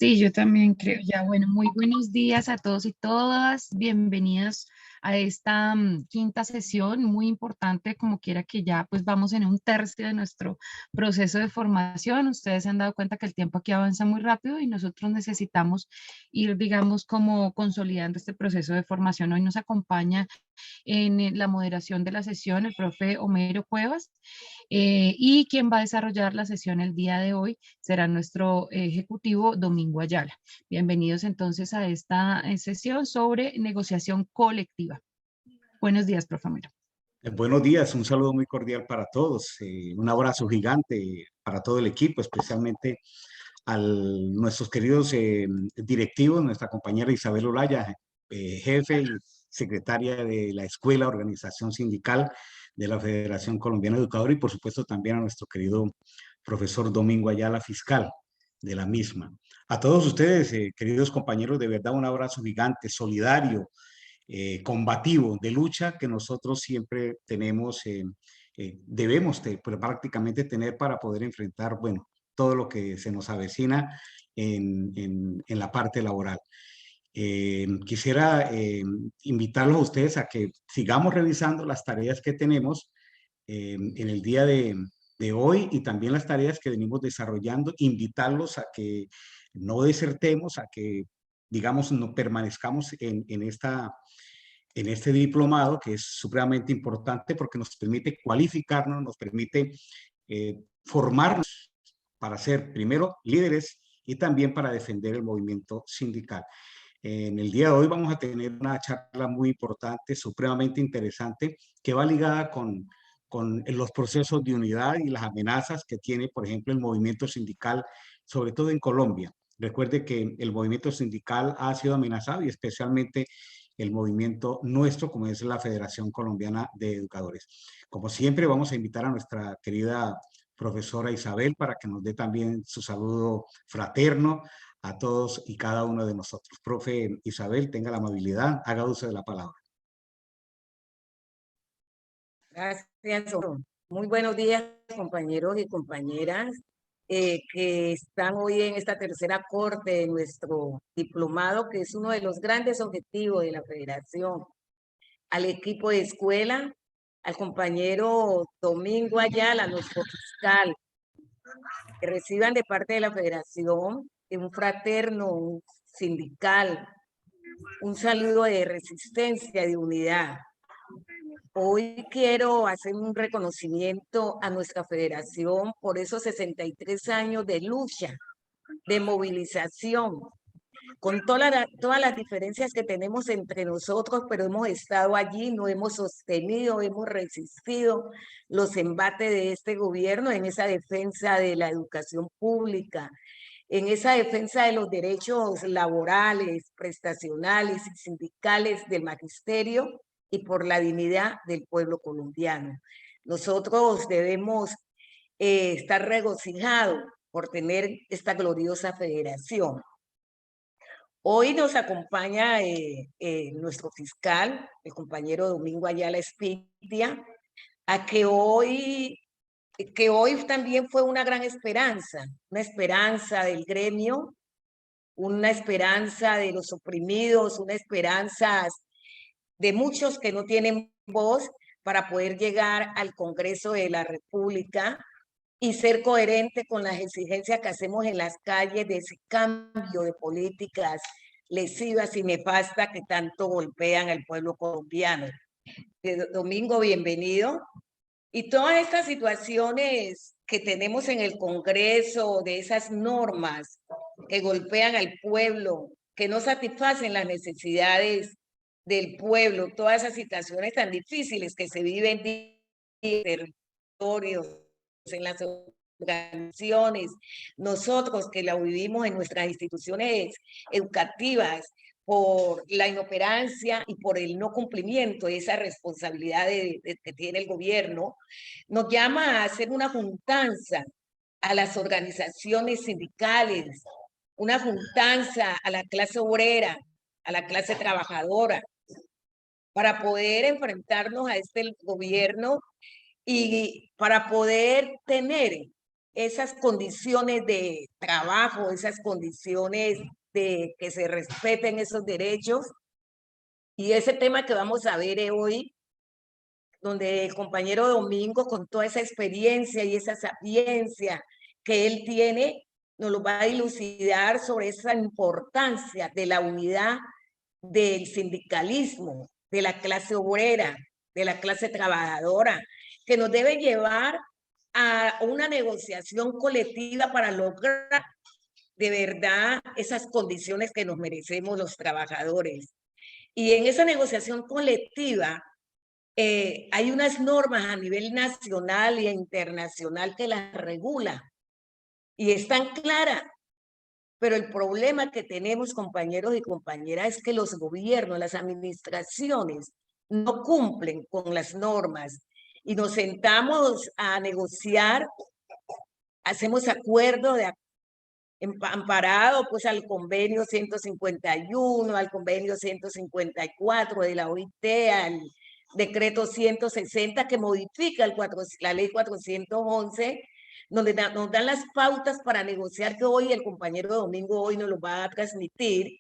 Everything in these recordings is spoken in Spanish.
Sí, yo también creo. Ya, bueno, muy buenos días a todos y todas. Bienvenidos a esta quinta sesión, muy importante, como quiera que ya pues vamos en un tercio de nuestro proceso de formación. Ustedes se han dado cuenta que el tiempo aquí avanza muy rápido y nosotros necesitamos ir, digamos, como consolidando este proceso de formación. Hoy nos acompaña en la moderación de la sesión el profe Homero Cuevas, y quien va a desarrollar la sesión el día de hoy será nuestro ejecutivo Domingo Ayala. Bienvenidos entonces a esta sesión sobre negociación colectiva. Buenos días, profe Homero. Buenos días, un saludo muy cordial para todos, un abrazo gigante para todo el equipo, especialmente a nuestros queridos directivos, nuestra compañera Isabel Olaya, jefe y secretaria de la Escuela Organización Sindical de la Federación Colombiana de Educadores, y por supuesto también a nuestro querido profesor Domingo Ayala, fiscal de la misma. A todos ustedes, queridos compañeros, de verdad un abrazo gigante, solidario, combativo, de lucha que nosotros siempre tenemos, pues, prácticamente tener para poder enfrentar, bueno, todo lo que se nos avecina en la parte laboral. Quisiera invitarlos a ustedes a que sigamos revisando las tareas que tenemos en el día de hoy y también las tareas que venimos desarrollando, invitarlos a que no desertemos, a que, digamos, no permanezcamos en este diplomado, que es supremamente importante porque nos permite cualificarnos, nos permite formarnos para ser primero líderes y también para defender el movimiento sindical. En el día de hoy vamos a tener una charla muy importante, supremamente interesante, que va ligada con los procesos de unidad y las amenazas que tiene, por ejemplo, el movimiento sindical, sobre todo en Colombia. Recuerde que el movimiento sindical ha sido amenazado y especialmente el movimiento nuestro, como es la Federación Colombiana de Educadores. Como siempre, vamos a invitar a nuestra querida profesora Isabel para que nos dé también su saludo fraterno a todos y cada uno de nosotros. Profe Isabel, tenga la amabilidad, haga uso de la palabra. Gracias. Muy buenos días, compañeros y compañeras que están hoy en esta tercera corte de nuestro diplomado, que es uno de los grandes objetivos de la Federación. Al equipo de escuela, al compañero Domingo Ayala, nuestro fiscal, que reciban de parte de la Federación un fraterno, un sindical, un saludo de resistencia, de unidad. Hoy quiero hacer un reconocimiento a nuestra federación por esos 63 años de lucha, de movilización, con todas las diferencias que tenemos entre nosotros, pero hemos estado allí, no hemos sostenido, hemos resistido los embates de este gobierno en esa defensa de la educación pública, en esa defensa de los derechos laborales, prestacionales y sindicales del magisterio y por la dignidad del pueblo colombiano. Nosotros debemos estar regocijados por tener esta gloriosa federación. Hoy nos acompaña nuestro fiscal, el compañero Domingo Ayala Espitia, a que hoy también fue una gran esperanza, una esperanza del gremio, una esperanza de los oprimidos, una esperanza de muchos que no tienen voz para poder llegar al Congreso de la República y ser coherente con las exigencias que hacemos en las calles de ese cambio de políticas lesivas y nefastas que tanto golpean al pueblo colombiano. Domingo, bienvenido. Y todas estas situaciones que tenemos en el Congreso, de esas normas que golpean al pueblo, que no satisfacen las necesidades del pueblo, todas esas situaciones tan difíciles que se viven en territorios, en las organizaciones, nosotros que la vivimos en nuestras instituciones educativas, por la inoperancia y por el no cumplimiento de esa responsabilidad que tiene el gobierno, nos llama a hacer una juntanza a las organizaciones sindicales, una juntanza a la clase obrera, a la clase trabajadora, para poder enfrentarnos a este gobierno y para poder tener esas condiciones de trabajo, esas condiciones de que se respeten esos derechos. Y ese tema que vamos a ver hoy, donde el compañero Domingo, con toda esa experiencia y esa sapiencia que él tiene, nos lo va a dilucidar sobre esa importancia de la unidad del sindicalismo, de la clase obrera, de la clase trabajadora, que nos debe llevar a una negociación colectiva para lograr de verdad esas condiciones que nos merecemos los trabajadores. Y en esa negociación colectiva hay unas normas a nivel nacional e internacional que las regula y están claras. Pero el problema que tenemos, compañeros y compañeras, es que los gobiernos, las administraciones, no cumplen con las normas y nos sentamos a negociar, hacemos acuerdos de amparado pues al convenio 151, al convenio 154 de la OIT, al decreto 160 que modifica la ley 411, donde nos dan las pautas para negociar, que hoy el compañero Domingo hoy nos lo va a transmitir,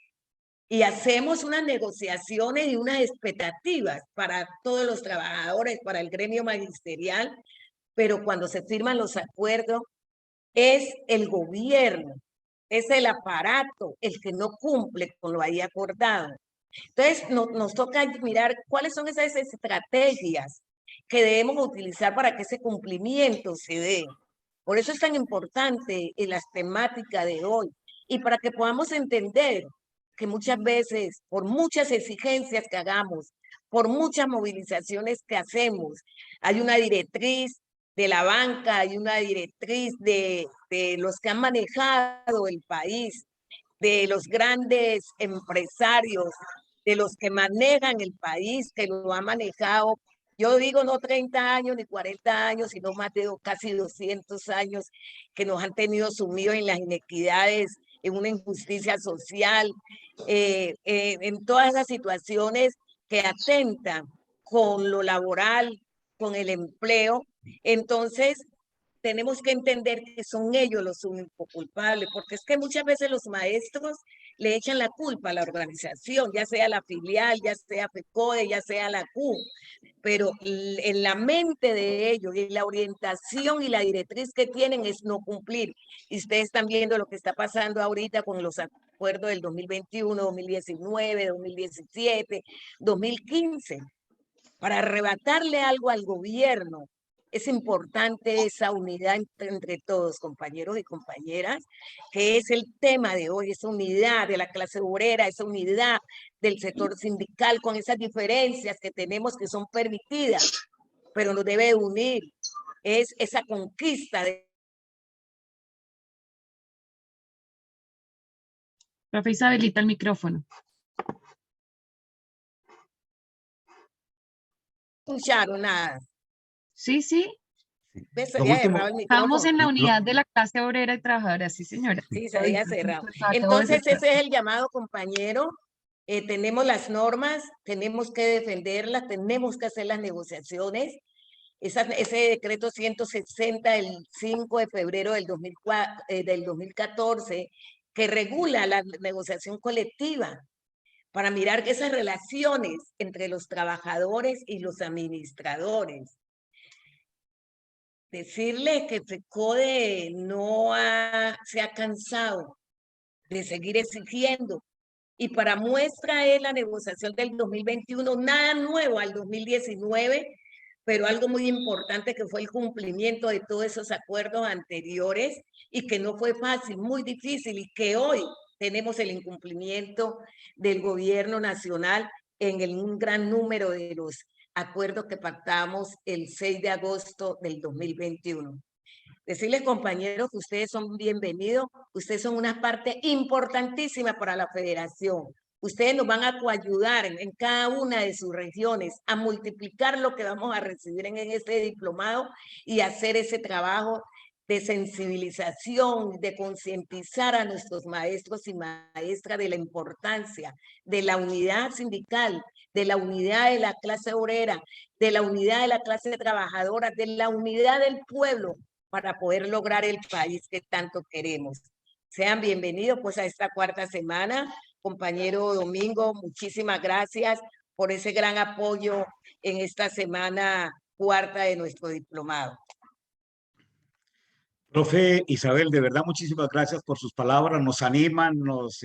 y hacemos unas negociaciones y unas expectativas para todos los trabajadores, para el gremio magisterial, pero cuando se firman los acuerdos es el gobierno, es el aparato el que no cumple con lo ahí acordado. Entonces, nos toca mirar cuáles son esas estrategias que debemos utilizar para que ese cumplimiento se dé. Por eso es tan importante en las temáticas de hoy y para que podamos entender que muchas veces, por muchas exigencias que hagamos, por muchas movilizaciones que hacemos, hay una directriz de la banca, hay una directriz de los que han manejado el país, de los grandes empresarios, de los que manejan el país, que lo han manejado, yo digo no 30 años ni 40 años, sino más de casi 200 años, que nos han tenido sumidos en las inequidades, en una injusticia social, en todas las situaciones que atentan con lo laboral, con el empleo. Entonces, tenemos que entender que son ellos los únicos culpables, porque es que muchas veces los maestros le echan la culpa a la organización, ya sea la filial, ya sea FECODE, ya sea la CU, pero en la mente de ellos y la orientación y la directriz que tienen es no cumplir. Y ustedes están viendo lo que está pasando ahorita con los acuerdos del 2021, 2019, 2017, 2015. Para arrebatarle algo al gobierno, es importante esa unidad entre todos, compañeros y compañeras, que es el tema de hoy, esa unidad de la clase obrera, esa unidad del sector sindical, con esas diferencias que tenemos que son permitidas, pero nos debe unir, es esa conquista de... Profe Isabelita, el micrófono. Escucharon nada. Sí, sí. Se había cerrado el micrófono. Estamos en la unidad de la clase obrera y trabajadora, sí, señora. Sí, se había cerrado. Entonces, ese es el llamado, compañero. Tenemos las normas, tenemos que defenderlas, tenemos que hacer las negociaciones. Ese decreto 160 del 5 de febrero del 2014, que regula la negociación colectiva para mirar esas relaciones entre los trabajadores y los administradores. Decirle que FECODE no se ha cansado de seguir exigiendo. Y para muestra es la negociación del 2021, nada nuevo al 2019, pero algo muy importante que fue el cumplimiento de todos esos acuerdos anteriores y que no fue fácil, muy difícil, y que hoy tenemos el incumplimiento del gobierno nacional en un gran número de los acuerdos que pactamos el 6 de agosto del 2021. Decirles, compañeros, que ustedes son bienvenidos, ustedes son una parte importantísima para la federación. Ustedes nos van a coayudar en cada una de sus regiones a multiplicar lo que vamos a recibir en este diplomado y hacer ese trabajo de sensibilización, de concientizar a nuestros maestros y maestras de la importancia de la unidad sindical, de la unidad de la clase obrera, de la unidad de la clase trabajadora, de la unidad del pueblo, para poder lograr el país que tanto queremos. Sean bienvenidos pues a esta cuarta semana. Compañero Domingo, muchísimas gracias por ese gran apoyo en esta semana cuarta de nuestro diplomado. Profe Isabel, de verdad muchísimas gracias por sus palabras, nos animan, nos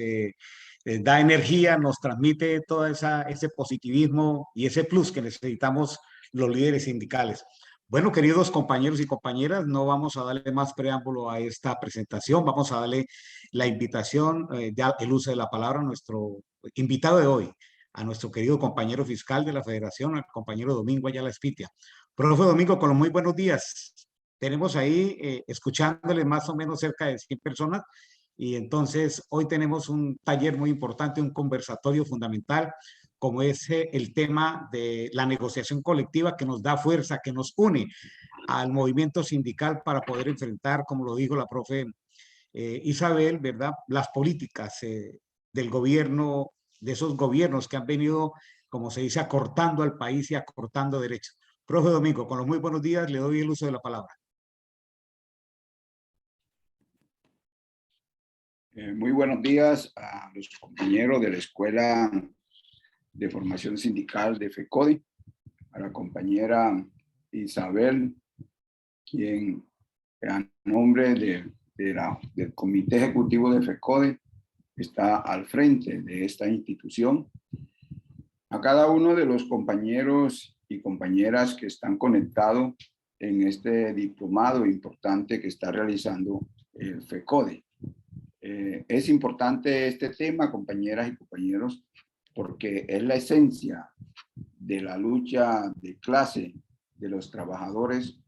da energía, nos transmite todo ese positivismo y ese plus que necesitamos los líderes sindicales. Bueno, queridos compañeros y compañeras, no vamos a darle más preámbulo a esta presentación, vamos a darle la invitación, ya el uso de la palabra a nuestro invitado de hoy, a nuestro querido compañero fiscal de la Federación, al compañero Domingo Ayala Espitia. Profe Domingo, con los muy buenos días. Tenemos ahí escuchándole más o menos cerca de 100 personas y entonces hoy tenemos un taller muy importante, un conversatorio fundamental, como es el tema de la negociación colectiva que nos da fuerza, que nos une al movimiento sindical para poder enfrentar, como lo dijo la profe Isabel, ¿verdad? Las políticas del gobierno, de esos gobiernos que han venido, como se dice, acortando al país y acortando derechos. Profe Domingo, con los muy buenos días, le doy el uso de la palabra. Muy buenos días a los compañeros de la Escuela de Formación Sindical de FECODE, a la compañera Isabel, quien a nombre del Comité Ejecutivo de FECODE está al frente de esta institución, a cada uno de los compañeros y compañeras que están conectados en este diplomado importante que está realizando el FECODE. Es importante este tema, compañeras y compañeros, porque es la esencia de la lucha de clase de los trabajadores,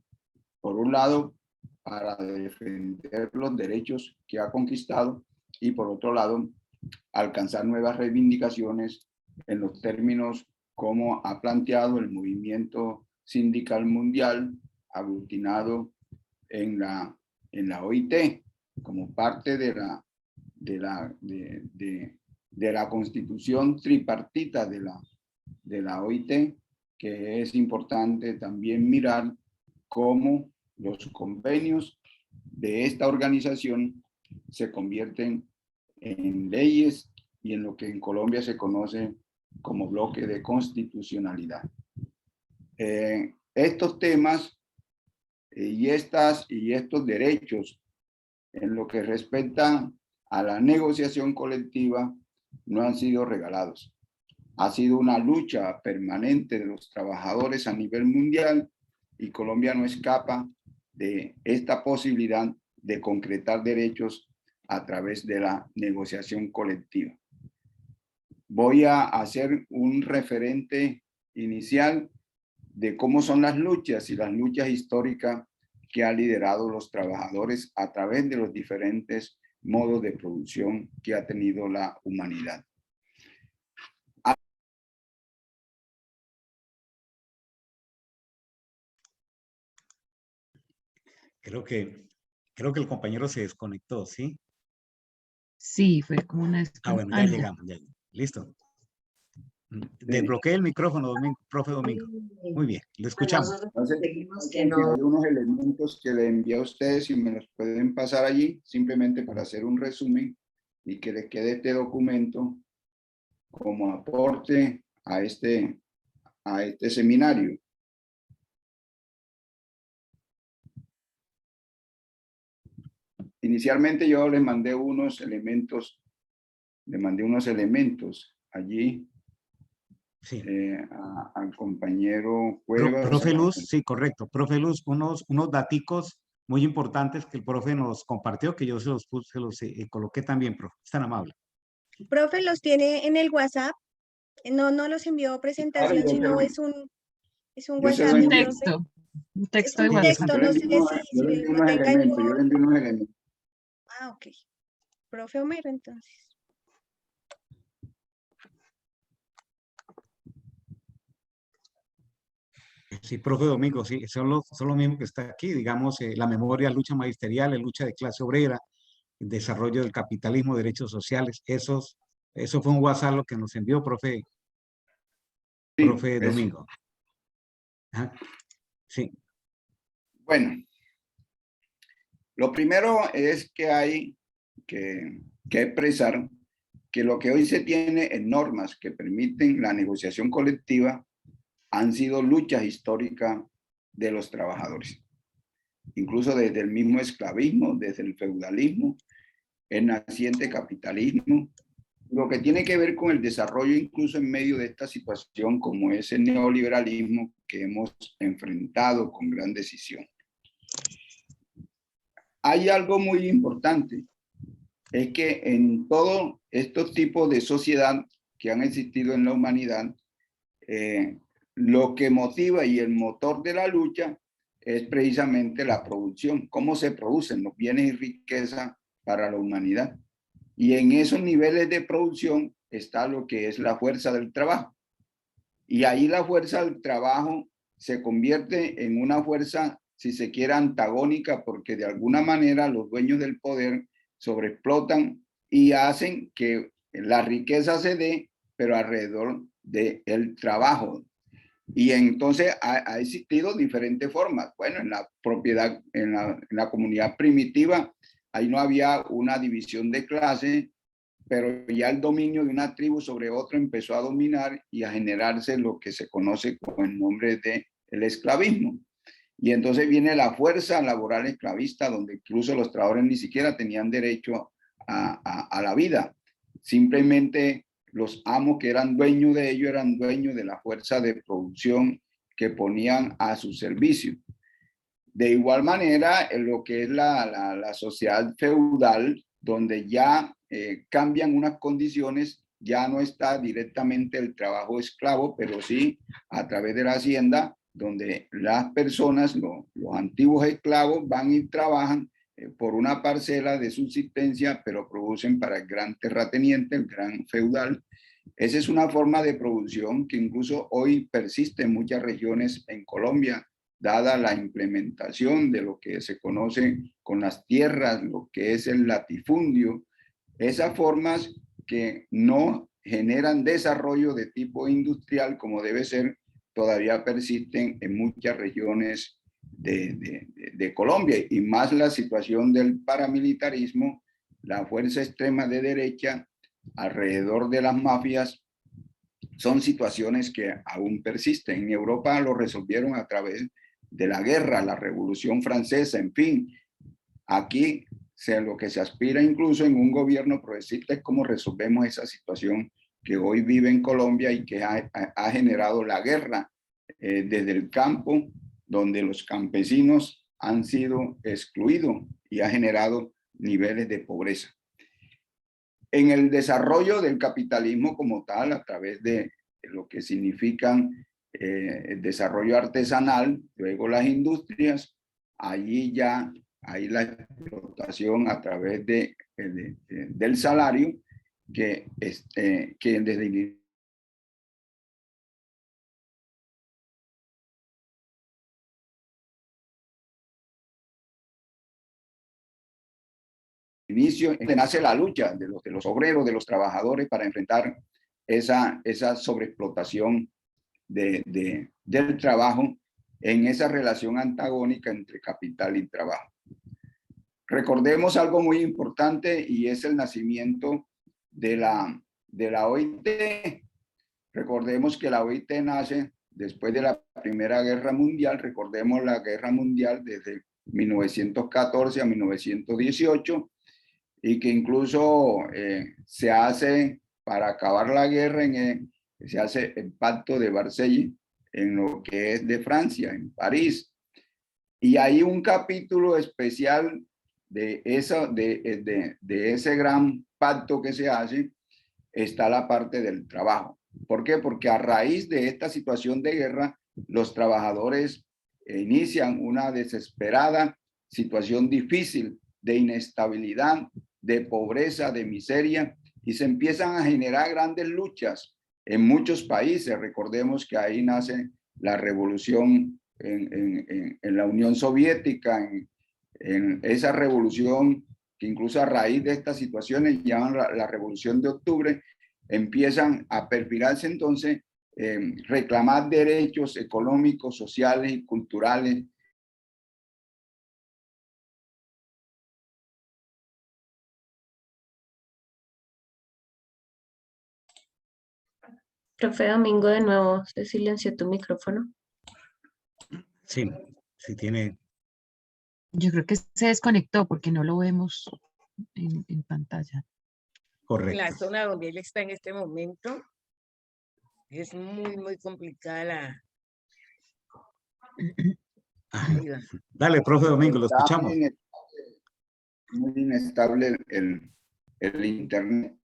por un lado, para defender los derechos que ha conquistado y por otro lado, alcanzar nuevas reivindicaciones en los términos como ha planteado el movimiento sindical mundial aglutinado en la OIT, como parte de la constitución tripartita de la OIT, que es importante también mirar cómo los convenios de esta organización se convierten en leyes y en lo que en Colombia se conoce como bloque de constitucionalidad. Estos temas y estos derechos en lo que respecta a la negociación colectiva no han sido regalados. Ha sido una lucha permanente de los trabajadores a nivel mundial y Colombia no escapa de esta posibilidad de concretar derechos a través de la negociación colectiva. Voy a hacer un referente inicial de cómo son las luchas y las luchas históricas que han liderado los trabajadores a través de los diferentes modos de producción que ha tenido la humanidad. Creo que el compañero se desconectó, ¿sí? Sí, fue como una... Ah, bueno, ya llegamos, ya. Listo. Desbloquee el micrófono, profe Domingo. Muy bien, lo escuchamos. Entonces, hay unos elementos que le envié a ustedes y me los pueden pasar allí, simplemente para hacer un resumen y que les quede este documento como aporte a este seminario. Inicialmente yo les mandé unos elementos allí. Sí. Al compañero Cuevas. Profe Luz, sí, correcto. Profe Luz, unos daticos muy importantes que el profe nos compartió, que yo se los coloqué también, profe. Es tan amable. Profe, ¿los tiene en el WhatsApp? No los envió presentación, sino es un WhatsApp. Un texto. Un texto de WhatsApp. Texto, no sé Yo le envío unos elementos. Ah, ok. Profe Homero, entonces. Sí, profe Domingo, sí, son lo mismo que está aquí, digamos, la memoria, lucha magisterial, la lucha de clase obrera, el desarrollo del capitalismo, derechos sociales, eso fue un WhatsApp lo que nos envió, profe, sí, profe Domingo. Ajá. Sí. Bueno, Lo primero es que hay que expresar que lo que hoy se tiene en normas que permiten la negociación colectiva han sido luchas históricas de los trabajadores, incluso desde el mismo esclavismo, desde el feudalismo, el naciente capitalismo, lo que tiene que ver con el desarrollo incluso en medio de esta situación como es el neoliberalismo que hemos enfrentado con gran decisión. Hay algo muy importante, es que en todos estos tipos de sociedad que han existido en la humanidad, lo que motiva y el motor de la lucha es precisamente la producción, cómo se producen los bienes y riqueza para la humanidad. Y en esos niveles de producción está lo que es la fuerza del trabajo. Y ahí la fuerza del trabajo se convierte en una fuerza, si se quiere, antagónica, porque de alguna manera los dueños del poder sobreexplotan y hacen que la riqueza se dé, pero alrededor del trabajo. Y entonces ha existido diferentes formas. Bueno, en la propiedad, en la comunidad primitiva, ahí no había una división de clase, pero ya el dominio de una tribu sobre otra empezó a dominar y a generarse lo que se conoce con el nombre de el esclavismo. Y entonces viene la fuerza laboral esclavista, donde incluso los trabajadores ni siquiera tenían derecho a la vida. Simplemente los amos que eran dueños de ello eran dueños de la fuerza de producción que ponían a su servicio. De igual manera, en lo que es la sociedad feudal, donde ya cambian unas condiciones, ya no está directamente el trabajo esclavo, pero sí a través de la hacienda, donde las personas, los antiguos esclavos, van y trabajan por una parcela de subsistencia, pero producen para el gran terrateniente, el gran feudal. Esa es una forma de producción que incluso hoy persiste en muchas regiones en Colombia, dada la implementación de lo que se conoce con las tierras, lo que es el latifundio, esas formas que no generan desarrollo de tipo industrial como debe ser, todavía persisten en muchas regiones de Colombia, y más la situación del paramilitarismo, la fuerza extrema de derecha alrededor de las mafias, son situaciones que aún persisten. En Europa lo resolvieron a través de la guerra, la Revolución Francesa, en fin. Aquí lo que se aspira incluso en un gobierno progresista es cómo resolvemos esa situación que hoy vive en Colombia y que ha generado la guerra desde el campo, donde los campesinos han sido excluidos y ha generado niveles de pobreza. En el desarrollo del capitalismo como tal, a través de lo que significan el desarrollo artesanal, luego las industrias, allí ya hay la explotación a través del salario que desde el inicio nace la lucha de los obreros, de los trabajadores para enfrentar esa sobreexplotación del trabajo en esa relación antagónica entre capital y trabajo. Recordemos algo muy importante y es el nacimiento de la OIT. Recordemos que la OIT nace después de la Primera Guerra Mundial. Recordemos la Guerra Mundial desde 1914 a 1918 y que incluso se hace para acabar la guerra, se hace el Pacto de Varsella en lo que es de Francia, en París. Y hay un capítulo especial de ese gran pacto que se hace, está la parte del trabajo. ¿Por qué? Porque a raíz de esta situación de guerra, los trabajadores inician una desesperada situación difícil de inestabilidad, de pobreza, de miseria, y se empiezan a generar grandes luchas en muchos países. Recordemos que ahí nace la revolución en la Unión Soviética, en esa revolución que incluso a raíz de estas situaciones llaman la Revolución de Octubre, empiezan a perfilarse entonces reclamar derechos económicos, sociales y culturales Profe Domingo, de nuevo se silenció tu micrófono. Sí, sí tiene. Yo creo que se desconectó porque no lo vemos en pantalla. En la Correcto. zona donde él está en este momento, es muy complicada la... Ajá. Ahí va. Dale, profe Domingo, lo Está escuchamos. muy inestable el internet.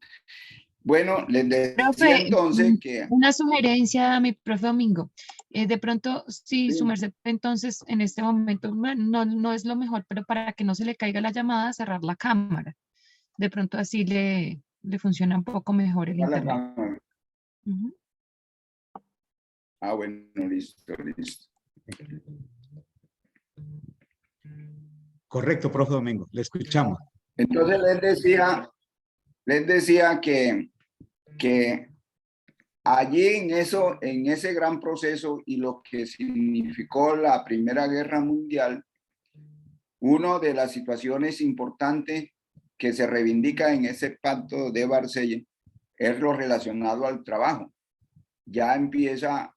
Bueno, les decía Profe, entonces que una sugerencia a mi profe Domingo. De pronto, si su sí, merced entonces en este momento bueno, no es lo mejor, pero para que no se le caiga la llamada, cerrar la cámara. De pronto así le funciona un poco mejor el a la internet. cámara. Ujú. Ah, bueno, listo. Correcto, profe Domingo, le escuchamos. Entonces les decía que allí en ese gran proceso y lo que significó la Primera Guerra Mundial, una de las situaciones importantes que se reivindica en ese pacto de Marsella es lo relacionado al trabajo. Ya empieza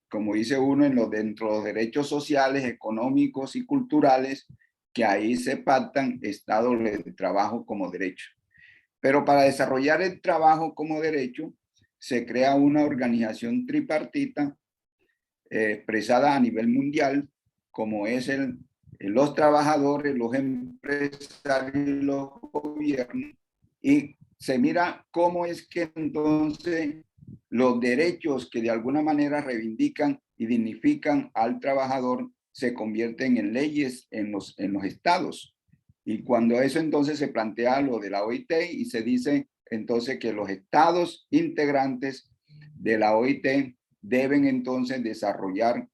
como dice uno, dentro de los derechos sociales, económicos y culturales, que ahí se pactan estados de trabajo como derecho. Pero para desarrollar el trabajo como derecho, se crea una organización tripartita expresada a nivel mundial, como es los trabajadores, los empresarios y los gobiernos, y se mira cómo es que entonces los derechos que de alguna manera reivindican y dignifican al trabajador se convierten en leyes en los estados. Y cuando eso entonces se plantea lo de la OIT y se dice entonces que los estados integrantes de la OIT deben entonces desarrollar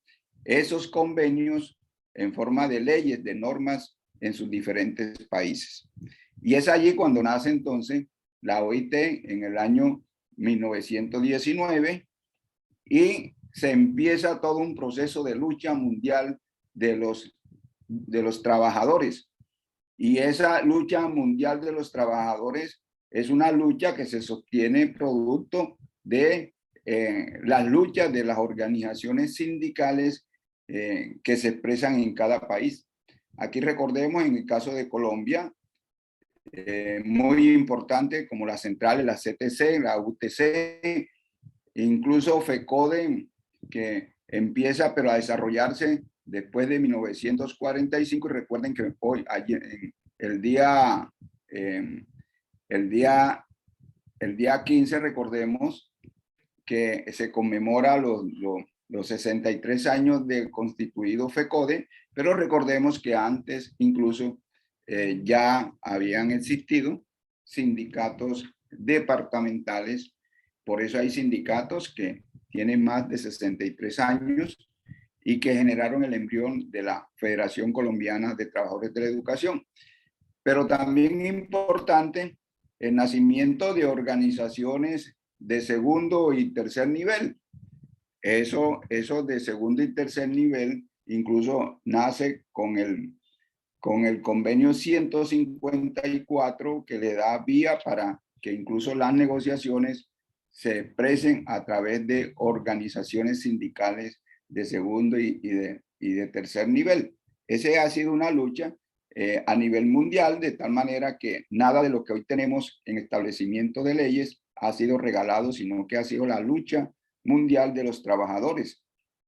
esos convenios en forma de leyes, de normas en sus diferentes países. Y es allí cuando nace entonces la OIT en el año 1919 y se empieza todo un proceso de lucha mundial de los trabajadores. Y esa lucha mundial de los trabajadores es una lucha que se sostiene producto de las luchas de las organizaciones sindicales que se expresan en cada país. Aquí recordemos en el caso de Colombia, muy importante como las centrales, la CTC, la UTC, incluso FECODE, que empieza pero a desarrollarse después de 1945. Y recuerden que hoy, ayer, el día 15, recordemos que se conmemora los 63 años de constituido FECODE, pero recordemos que antes incluso ya habían existido sindicatos departamentales. Por eso hay sindicatos que tienen más de 63 años y que generaron el embrión de la Federación Colombiana de Trabajadores de la Educación. Pero también importante el nacimiento de organizaciones de segundo y tercer nivel. Eso de segundo y tercer nivel incluso nace con el convenio 154, que le da vía para que incluso las negociaciones se expresen a través de organizaciones sindicales de segundo y de tercer nivel. Esa ha sido una lucha a nivel mundial, de tal manera que nada de lo que hoy tenemos en establecimiento de leyes ha sido regalado, sino que ha sido la lucha mundial de los trabajadores.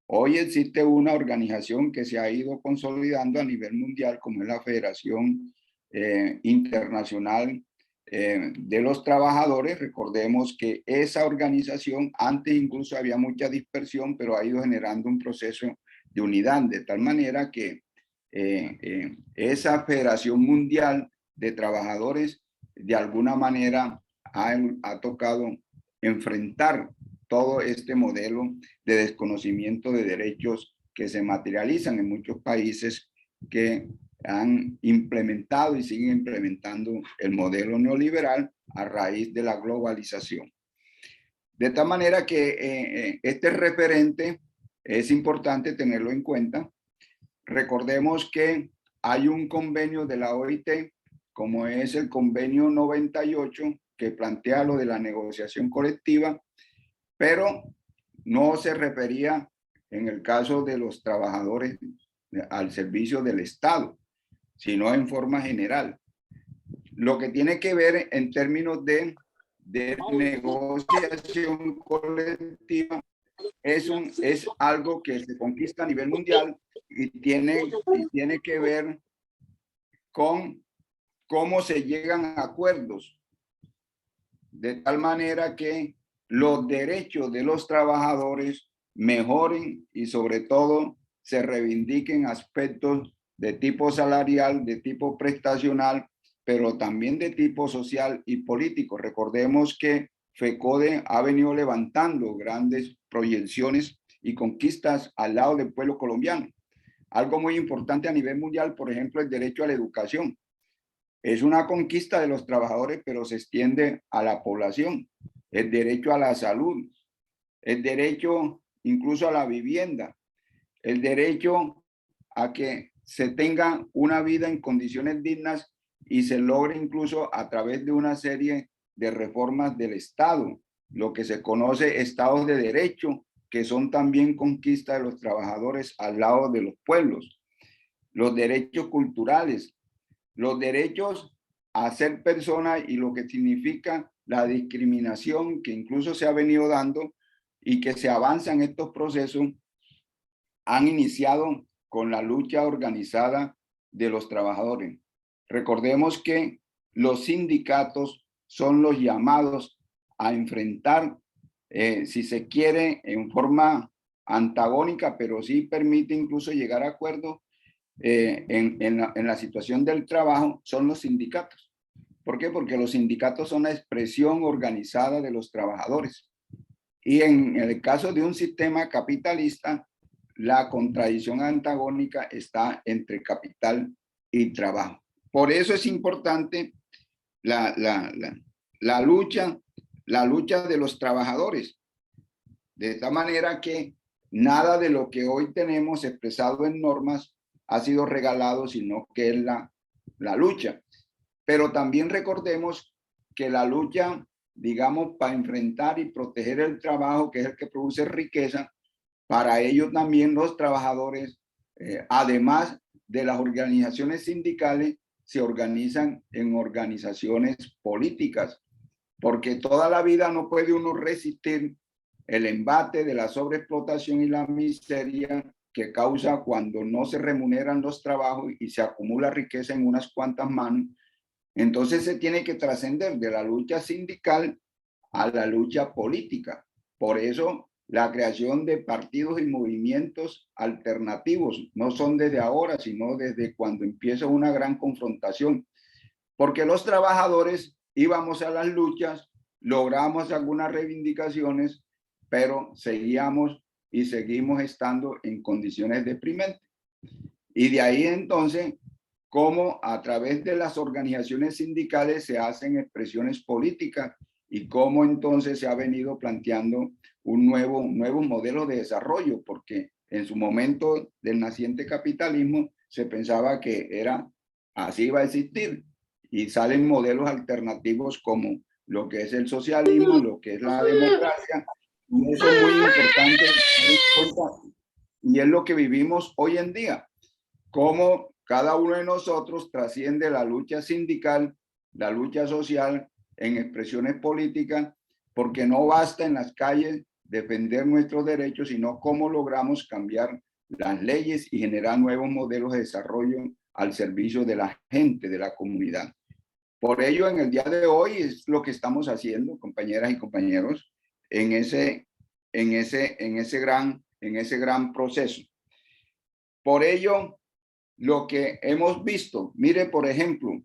Hoy existe una organización que se ha ido consolidando a nivel mundial, como es la Federación Internacional de los Trabajadores. Recordemos que esa organización, antes incluso había mucha dispersión, pero ha ido generando un proceso de unidad, de tal manera que esa Federación Mundial de Trabajadores de alguna manera ha tocado enfrentar todo este modelo de desconocimiento de derechos que se materializan en muchos países que han implementado y siguen implementando el modelo neoliberal a raíz de la globalización. De tal manera que este referente es importante tenerlo en cuenta. Recordemos que hay un convenio de la OIT, como es el convenio 98, que plantea lo de la negociación colectiva, pero no se refería en el caso de los trabajadores al servicio del Estado, sino en forma general. Lo que tiene que ver en términos de negociación colectiva es algo que se conquista a nivel mundial y tiene que ver con cómo se llegan a acuerdos, de tal manera que los derechos de los trabajadores mejoren y sobre todo se reivindiquen aspectos de tipo salarial, de tipo prestacional, pero también de tipo social y político. Recordemos que FECODE ha venido levantando grandes proyecciones y conquistas al lado del pueblo colombiano. Algo muy importante a nivel mundial, por ejemplo, el derecho a la educación. Es una conquista de los trabajadores, pero se extiende a la población. El derecho a la salud, el derecho incluso a la vivienda, el derecho a que se tenga una vida en condiciones dignas y se logre incluso a través de una serie de reformas del Estado, lo que se conoce estados de derecho, que son también conquistas de los trabajadores al lado de los pueblos. Los derechos culturales, los derechos a ser persona y lo que significa la discriminación que incluso se ha venido dando y que se avanza en estos procesos, han iniciado con la lucha organizada de los trabajadores. Recordemos que los sindicatos son los llamados a enfrentar, si se quiere, en forma antagónica, pero sí permite incluso llegar a acuerdos en la situación del trabajo, son los sindicatos. ¿Por qué? Porque los sindicatos son la expresión organizada de los trabajadores. Y en el caso de un sistema capitalista, la contradicción antagónica está entre capital y trabajo. Por eso es importante la lucha de los trabajadores. De esta manera que nada de lo que hoy tenemos expresado en normas ha sido regalado, sino que es la lucha. Pero también recordemos que la lucha, digamos, para enfrentar y proteger el trabajo, que es el que produce riqueza, para ello también los trabajadores, además de las organizaciones sindicales, se organizan en organizaciones políticas, porque toda la vida no puede uno resistir el embate de la sobreexplotación y la miseria que causa cuando no se remuneran los trabajos y se acumula riqueza en unas cuantas manos. Entonces se tiene que trascender de la lucha sindical a la lucha política. Por eso la creación de partidos y movimientos alternativos no son desde ahora, sino desde cuando empieza una gran confrontación. Porque los trabajadores íbamos a las luchas, logramos algunas reivindicaciones, pero seguíamos y seguimos estando en condiciones deprimentes. Y de ahí entonces, cómo a través de las organizaciones sindicales se hacen expresiones políticas y cómo entonces se ha venido planteando un nuevo modelo de desarrollo, porque en su momento del naciente capitalismo se pensaba que era así iba a existir y salen modelos alternativos como lo que es el socialismo, lo que es la democracia, y eso es muy importante y es lo que vivimos hoy en día, cómo cada uno de nosotros trasciende la lucha sindical, la lucha social en expresiones políticas, porque no basta en las calles defender nuestros derechos, sino cómo logramos cambiar las leyes y generar nuevos modelos de desarrollo al servicio de la gente, de la comunidad. Por ello, en el día de hoy es lo que estamos haciendo, compañeras y compañeros, en ese gran proceso. Por ello, lo que hemos visto, mire, por ejemplo,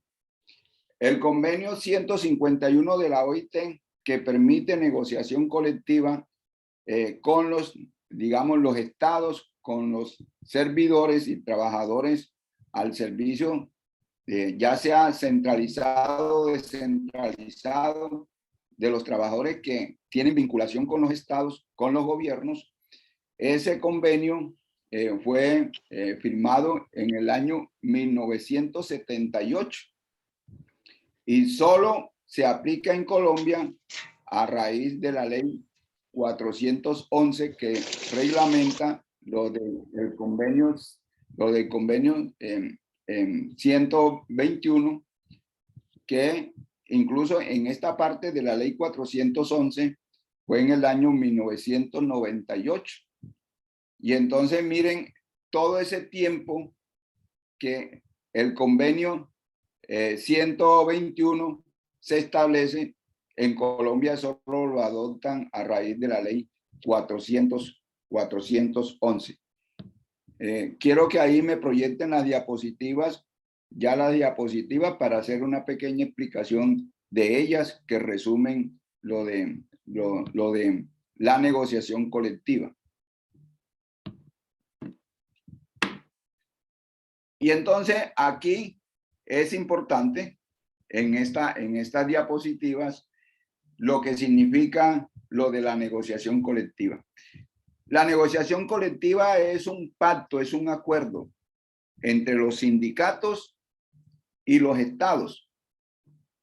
el convenio 151 de la OIT, que permite negociación colectiva con los, digamos, los estados, con los servidores y trabajadores al servicio, ya sea centralizado o descentralizado, de los trabajadores que tienen vinculación con los estados, con los gobiernos. Ese convenio fue firmado en el año 1978 y solo se aplica en Colombia a raíz de la ley 411 que reglamenta lo del convenio 121, que incluso en esta parte de la ley 411 fue en el año 1998. Y entonces miren todo ese tiempo que el convenio 121 se establece. En Colombia solo lo adoptan a raíz de la ley 411. Quiero que ahí me proyecten las diapositivas, para hacer una pequeña explicación de ellas que resumen lo de la negociación colectiva. Y entonces aquí es importante en estas diapositivas lo que significa lo de la negociación colectiva. La negociación colectiva es un pacto, es un acuerdo entre los sindicatos y los estados.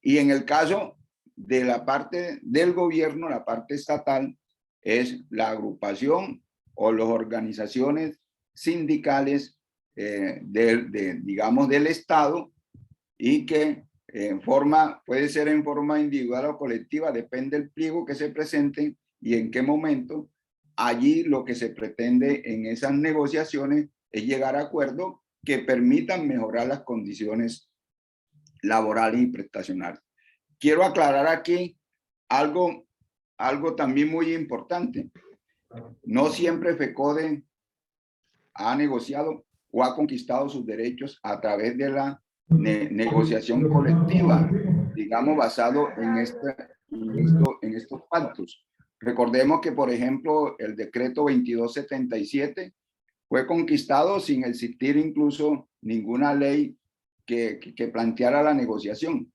Y en el caso de la parte del gobierno, la parte estatal, es la agrupación o las organizaciones sindicales digamos, del Estado, y que puede ser en forma individual o colectiva, depende del pliego que se presente y en qué momento. Allí lo que se pretende en esas negociaciones es llegar a acuerdos que permitan mejorar las condiciones laborales y prestacionales. Quiero aclarar aquí algo también muy importante. No siempre FECODE ha negociado o ha conquistado sus derechos a través de la negociación colectiva, digamos, basado en estos pactos. Recordemos que, por ejemplo, el decreto 2277 fue conquistado sin existir incluso ninguna ley que planteara la negociación,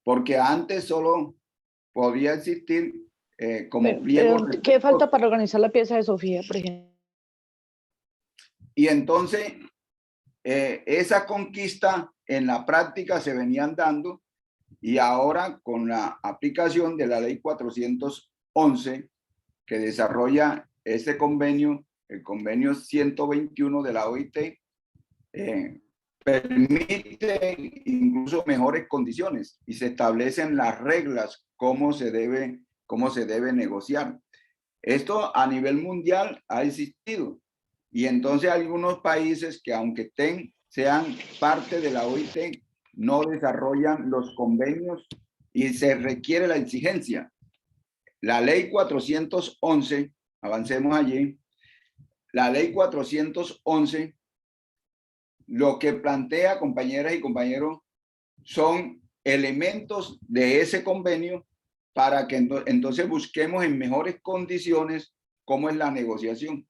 porque antes solo podía existir como pliego. ¿Qué falta para organizar la pieza de Sofía, por ejemplo? Y entonces, esa conquista en la práctica se venían dando, y ahora con la aplicación de la ley 411 que desarrolla este convenio, el convenio 121 de la OIT, permite incluso mejores condiciones y se establecen las reglas cómo se debe negociar. Esto a nivel mundial ha existido. Y entonces algunos países que aunque sean parte de la OIT, no desarrollan los convenios y se requiere la exigencia. La ley 411, avancemos allí, la ley 411, lo que plantea, compañeras y compañeros, son elementos de ese convenio para que entonces busquemos en mejores condiciones cómo es la negociación.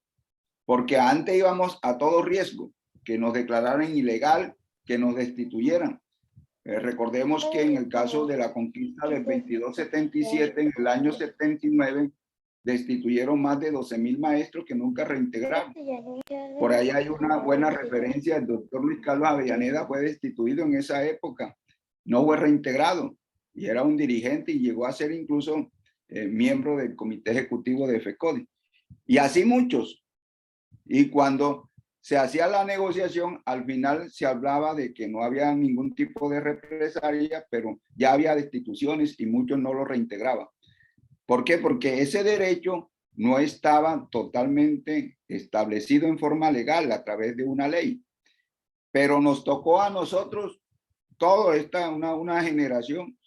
Porque antes íbamos a todo riesgo, que nos declararan ilegal, que nos destituyeran. Recordemos que en el caso de la conquista del 2277, en el año 79, destituyeron más de 12.000 maestros que nunca reintegraron. Por ahí hay una buena referencia, el doctor Luis Carlos Avellaneda fue destituido en esa época, no fue reintegrado, y era un dirigente y llegó a ser incluso miembro del comité ejecutivo de FECODE. Y así muchos. Y cuando se hacía la negociación, al final se hablaba de que no había ningún tipo de represalia, pero ya había destituciones y muchos no lo reintegraban. ¿Por qué? Porque ese derecho no estaba totalmente establecido en forma legal a través de una ley. Pero nos tocó a nosotros, una generación,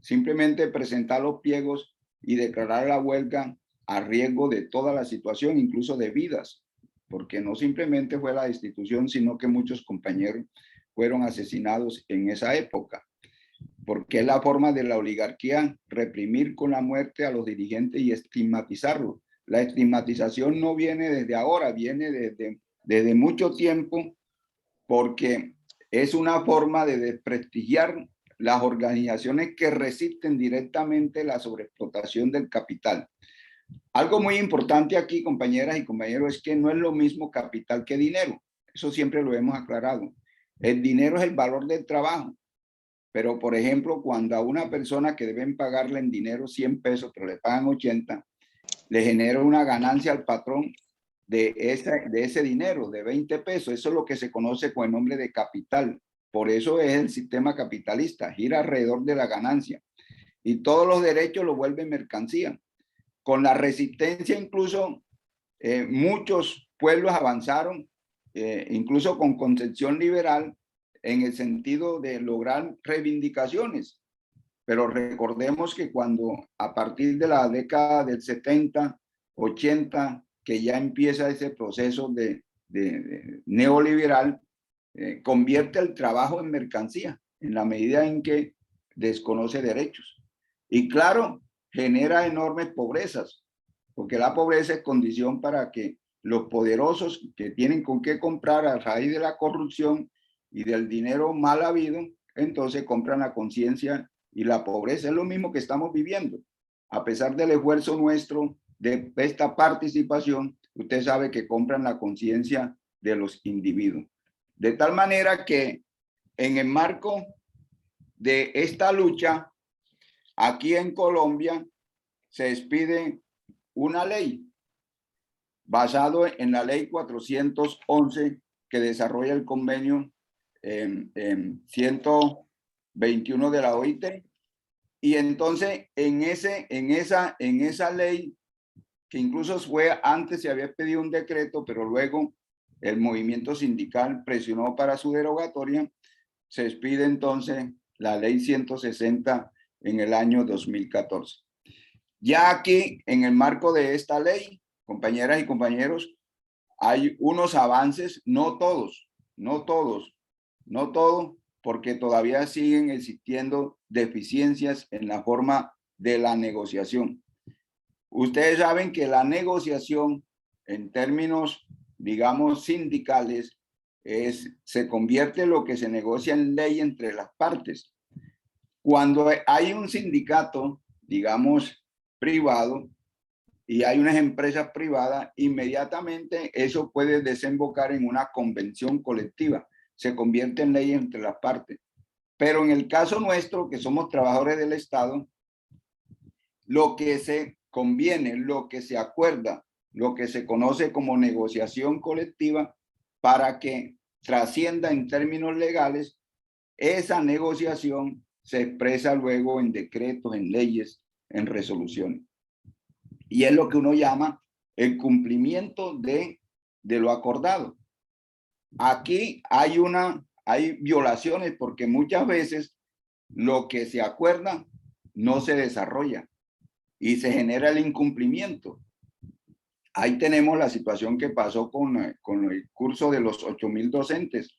simplemente presentar los pliegos y declarar la huelga a riesgo de toda la situación, incluso de vidas. Porque no simplemente fue la destitución, sino que muchos compañeros fueron asesinados en esa época. Porque es la forma de la oligarquía reprimir con la muerte a los dirigentes y estigmatizarlos. La estigmatización no viene desde ahora, viene desde mucho tiempo, porque es una forma de desprestigiar las organizaciones que resisten directamente la sobreexplotación del capital. Algo muy importante aquí, compañeras y compañeros, es que no es lo mismo capital que dinero. Eso siempre lo hemos aclarado. El dinero es el valor del trabajo. Pero, por ejemplo, cuando a una persona que deben pagarle en dinero 100 pesos, pero le pagan 80, le genera una ganancia al patrón de ese dinero, de 20 pesos. Eso es lo que se conoce con el nombre de capital. Por eso es el sistema capitalista, gira alrededor de la ganancia. Y todos los derechos lo vuelven mercancía. Con la resistencia incluso muchos pueblos avanzaron, incluso con concepción liberal, en el sentido de lograr reivindicaciones. Pero recordemos que cuando a partir de la década del 70, 80, que ya empieza ese proceso de neoliberal, convierte el trabajo en mercancía, en la medida en que desconoce derechos. Y claro, genera enormes pobrezas, porque la pobreza es condición para que los poderosos que tienen con qué comprar a raíz de la corrupción y del dinero mal habido, entonces compran la conciencia y la pobreza. Es lo mismo que estamos viviendo. A pesar del esfuerzo nuestro de esta participación, usted sabe que compran la conciencia de los individuos. De tal manera que en el marco de esta lucha, aquí en Colombia se expide una ley basado en la ley 411 que desarrolla el convenio 121 de la OIT. Y entonces en esa ley, que incluso fue antes, se había pedido un decreto, pero luego el movimiento sindical presionó para su derogatoria, se expide entonces la ley 160 en el año 2014. Ya aquí, en el marco de esta ley, compañeras y compañeros, hay unos avances, no todos, porque todavía siguen existiendo deficiencias en la forma de la negociación. Ustedes saben que la negociación, en términos, digamos, sindicales, se convierte en lo que se negocia en ley entre las partes. Cuando hay un sindicato, digamos, privado, y hay unas empresas privadas, inmediatamente eso puede desembocar en una convención colectiva. Se convierte en ley entre las partes. Pero en el caso nuestro, que somos trabajadores del Estado, lo que se conviene, lo que se acuerda, lo que se conoce como negociación colectiva, para que trascienda en términos legales, esa negociación se expresa luego en decretos, en leyes, en resoluciones. Y es lo que uno llama el cumplimiento de lo acordado. Aquí hay violaciones porque muchas veces lo que se acuerda no se desarrolla y se genera el incumplimiento. Ahí tenemos la situación que pasó con el curso de los 8.000 docentes.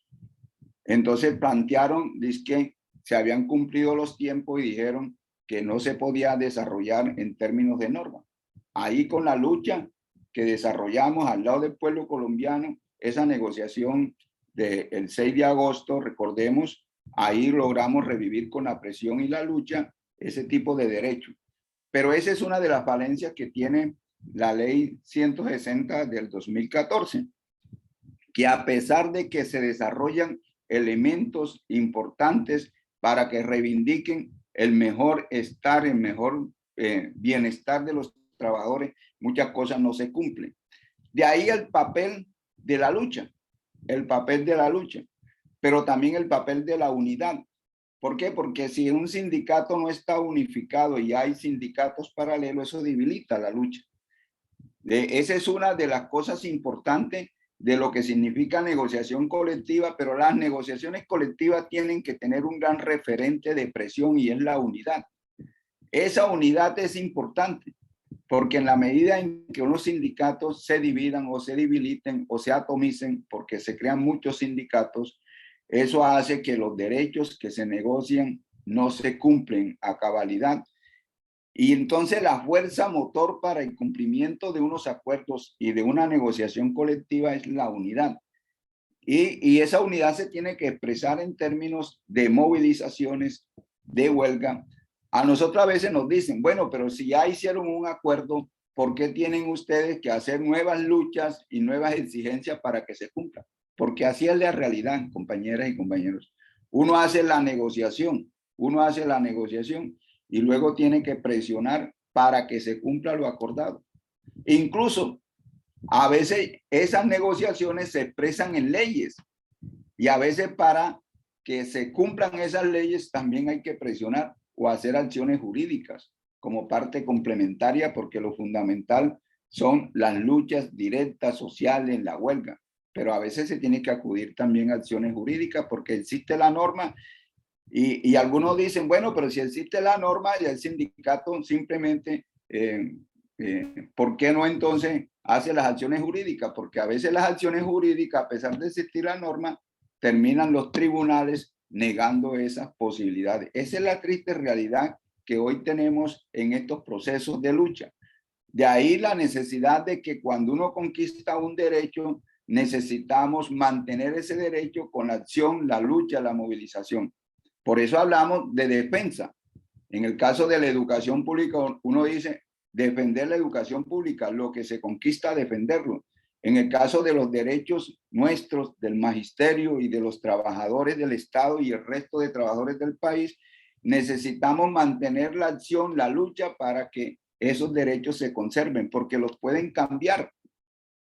Entonces plantearon, que se habían cumplido los tiempos y dijeron que no se podía desarrollar en términos de norma. Ahí, con la lucha que desarrollamos al lado del pueblo colombiano, esa negociación del 6 de agosto, recordemos, ahí logramos revivir con la presión y la lucha ese tipo de derechos. Pero esa es una de las falencias que tiene la ley 160 del 2014, que a pesar de que se desarrollan elementos importantes para que reivindiquen el mejor estar, el mejor bienestar de los trabajadores, muchas cosas no se cumplen. De ahí el papel de la lucha, pero también el papel de la unidad. ¿Por qué? Porque si un sindicato no está unificado y hay sindicatos paralelos, eso debilita la lucha. Esa es una de las cosas importantes de lo que significa negociación colectiva, pero las negociaciones colectivas tienen que tener un gran referente de presión y es la unidad. Esa unidad es importante porque en la medida en que unos sindicatos se dividan o se debiliten o se atomicen, porque se crean muchos sindicatos, eso hace que los derechos que se negocian no se cumplen a cabalidad. Y entonces la fuerza motor para el cumplimiento de unos acuerdos y de una negociación colectiva es la unidad. Y esa unidad se tiene que expresar en términos de movilizaciones, de huelga. A nosotros a veces nos dicen, bueno, pero si ya hicieron un acuerdo, ¿por qué tienen ustedes que hacer nuevas luchas y nuevas exigencias para que se cumpla? Porque así es la realidad, compañeras y compañeros. Uno hace la negociación y luego tiene que presionar para que se cumpla lo acordado. Incluso a veces esas negociaciones se expresan en leyes y a veces para que se cumplan esas leyes también hay que presionar o hacer acciones jurídicas como parte complementaria, porque lo fundamental son las luchas directas sociales, la huelga, pero a veces se tiene que acudir también a acciones jurídicas porque existe la norma y algunos dicen, bueno, pero si existe la norma y el sindicato simplemente, ¿por qué no entonces hace las acciones jurídicas? Porque a veces las acciones jurídicas, a pesar de existir la norma, terminan los tribunales negando esas posibilidades. Esa es la triste realidad que hoy tenemos en estos procesos de lucha. De ahí la necesidad de que cuando uno conquista un derecho, necesitamos mantener ese derecho con la acción, la lucha, la movilización. Por eso hablamos de defensa. En el caso de la educación pública, uno dice defender la educación pública, lo que se conquista, defenderlo. En el caso de los derechos nuestros, del magisterio y de los trabajadores del Estado y el resto de trabajadores del país, necesitamos mantener la acción, la lucha para que esos derechos se conserven, porque los pueden cambiar.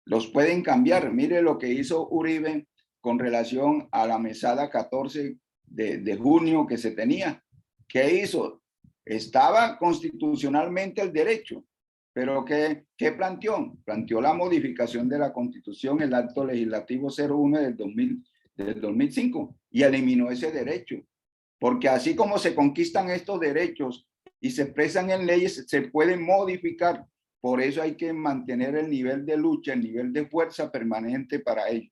Los pueden cambiar. Mire lo que hizo Uribe con relación a la mesada 14 de junio que se tenía. ¿Qué hizo? Estaba constitucionalmente el derecho, pero ¿qué planteó? Planteó la modificación de la Constitución, el acto legislativo 01 del 2005, y eliminó ese derecho. Porque así como se conquistan estos derechos y se expresan en leyes, se pueden modificar. Por eso hay que mantener el nivel de lucha, el nivel de fuerza permanente para ello.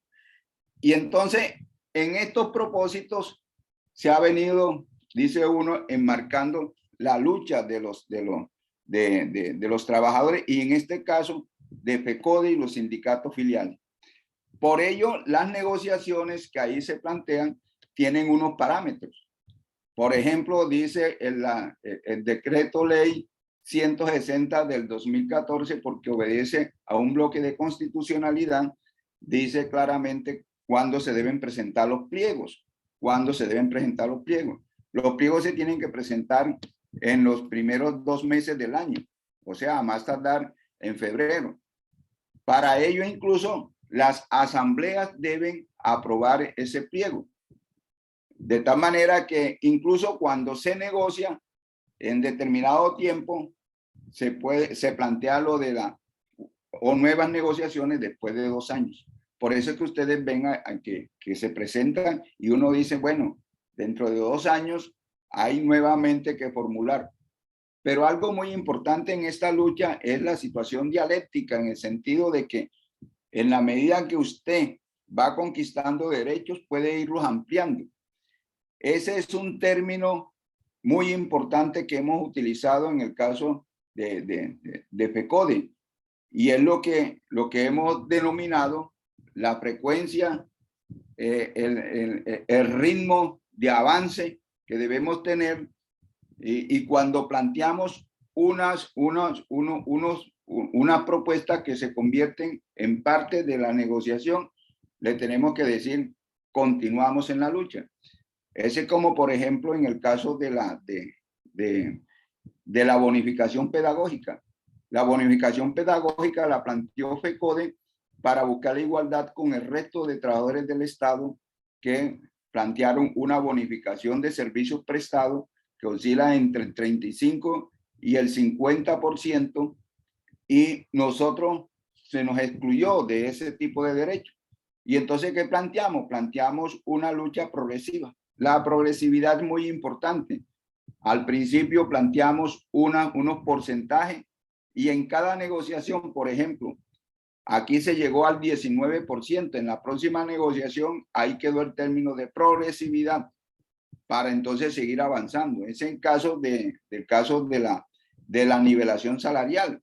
Y entonces, en estos propósitos, se ha venido, dice uno, enmarcando la lucha de los trabajadores y en este caso de FECODE y los sindicatos filiales. Por ello, las negociaciones que ahí se plantean tienen unos parámetros. Por ejemplo, dice el decreto ley 160 del 2014, porque obedece a un bloque de constitucionalidad, dice claramente cuándo se deben presentar los pliegos. ¿Cuándo se deben presentar los pliegos? Los pliegos se tienen que presentar en los primeros 2 meses del año, o sea, a más tardar en febrero. Para ello, incluso, las asambleas deben aprobar ese pliego. De tal manera que incluso cuando se negocia en determinado tiempo, se plantea lo de o nuevas negociaciones después de 2 años. Por eso es que ustedes ven que se presentan y uno dice, bueno, dentro de 2 años hay nuevamente que formular. Pero algo muy importante en esta lucha es la situación dialéctica, en el sentido de que en la medida que usted va conquistando derechos, puede irlos ampliando. Ese es un término muy importante que hemos utilizado en el caso de FECODE, y es lo que hemos denominado la frecuencia, el ritmo de avance que debemos tener, y cuando planteamos unas propuestas que se convierten en parte de la negociación, le tenemos que decir, continuamos en la lucha. Ese como, por ejemplo, en el caso de la bonificación pedagógica. La bonificación pedagógica la planteó FECODE para buscar la igualdad con el resto de trabajadores del Estado que plantearon una bonificación de servicios prestados que oscila entre el 35 y el 50%, y nosotros se nos excluyó de ese tipo de derechos. Y entonces, ¿qué planteamos? Planteamos una lucha progresiva. La progresividad es muy importante. Al principio planteamos unos porcentajes y en cada negociación, por ejemplo, aquí se llegó al 19%. En la próxima negociación, ahí quedó el término de progresividad para entonces seguir avanzando. Es en caso del caso de la nivelación salarial.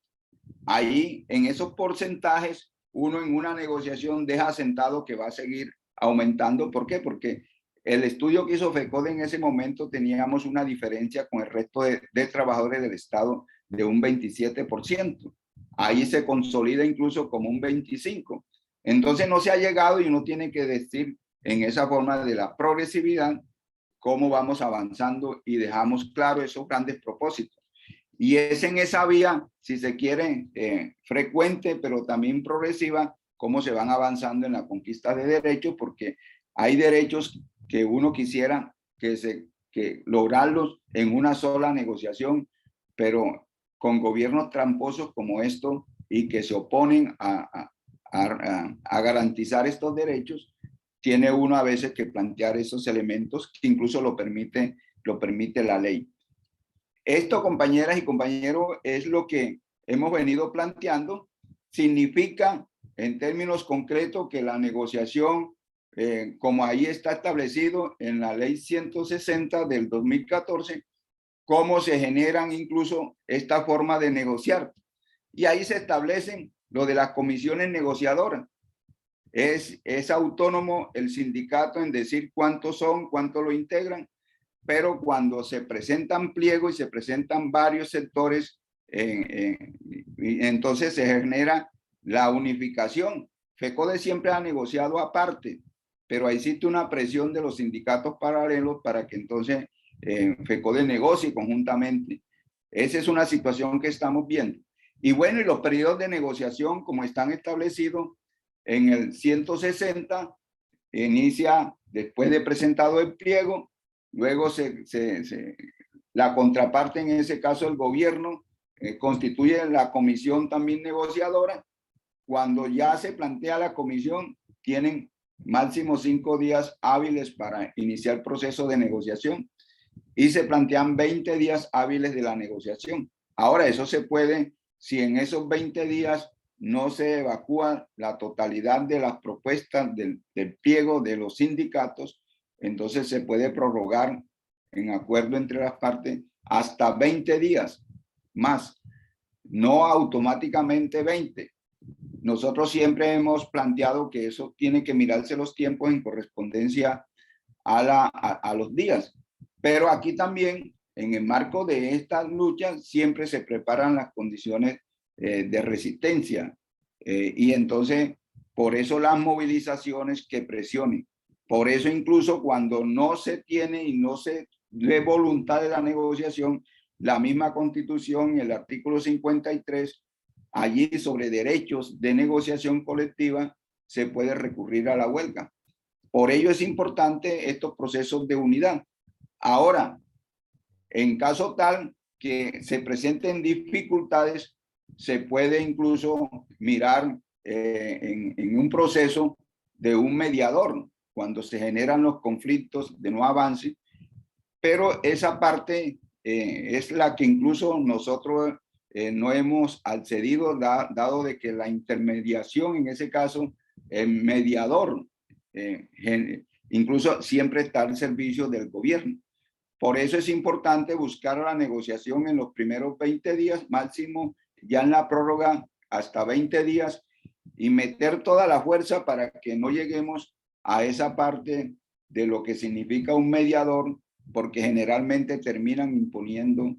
Ahí, en esos porcentajes, uno en una negociación deja sentado que va a seguir aumentando. ¿Por qué? Porque el estudio que hizo FECODE en ese momento teníamos una diferencia con el resto de trabajadores del Estado de un 27%. Ahí se consolida incluso como un 25%. Entonces no se ha llegado y uno tiene que decir en esa forma de la progresividad cómo vamos avanzando y dejamos claro esos grandes propósitos. Y es en esa vía, si se quiere, frecuente, pero también progresiva, cómo se van avanzando en la conquista de derechos, porque hay derechos que uno quisiera que lograrlos en una sola negociación, pero con gobiernos tramposos como estos y que se oponen a garantizar estos derechos, tiene uno a veces que plantear esos elementos que incluso lo permite la ley. Esto, compañeras y compañeros, es lo que hemos venido planteando. Significa, en términos concretos, que la negociación, como ahí está establecido en la ley 160 del 2014, cómo se generan incluso esta forma de negociar. Y ahí se establecen lo de las comisiones negociadoras. Es autónomo el sindicato en decir cuántos son, cuánto lo integran, pero cuando se presentan pliegos y se presentan varios sectores, entonces se genera la unificación. FECODE siempre ha negociado aparte, pero existe una presión de los sindicatos paralelos para que entonces FECODE negocie conjuntamente. Esa es una situación que estamos viendo. Y bueno, y los periodos de negociación, como están establecidos en el 160, inicia después de presentado el pliego. Luego la contraparte, en ese caso el gobierno, constituye la comisión también negociadora. Cuando ya se plantea la comisión, tienen máximo 5 días hábiles para iniciar el proceso de negociación y se plantean 20 días hábiles de la negociación. Ahora, eso se puede, si en esos 20 días no se evacúa la totalidad de las propuestas del pliego de los sindicatos, entonces se puede prorrogar en acuerdo entre las partes hasta 20 días más, no automáticamente 20. Nosotros siempre hemos planteado que eso tiene que mirarse los tiempos en correspondencia a los días. Pero aquí también, en el marco de estas luchas, siempre se preparan las condiciones de resistencia. Y entonces, por eso las movilizaciones que presionen. Por eso incluso cuando no se tiene y no se ve voluntad de la negociación, la misma Constitución, el artículo 53, allí sobre derechos de negociación colectiva, se puede recurrir a la huelga. Por ello es importante estos procesos de unidad. Ahora, en caso tal que se presenten dificultades, se puede incluso mirar en un proceso de un mediador cuando se generan los conflictos de no avance, pero esa parte es la que incluso nosotros no hemos accedido, dado de que la intermediación, en ese caso, el mediador, incluso siempre está al servicio del gobierno. Por eso es importante buscar la negociación en los primeros 20 días, máximo ya en la prórroga hasta 20 días, y meter toda la fuerza para que no lleguemos a esa parte de lo que significa un mediador, porque generalmente terminan imponiendo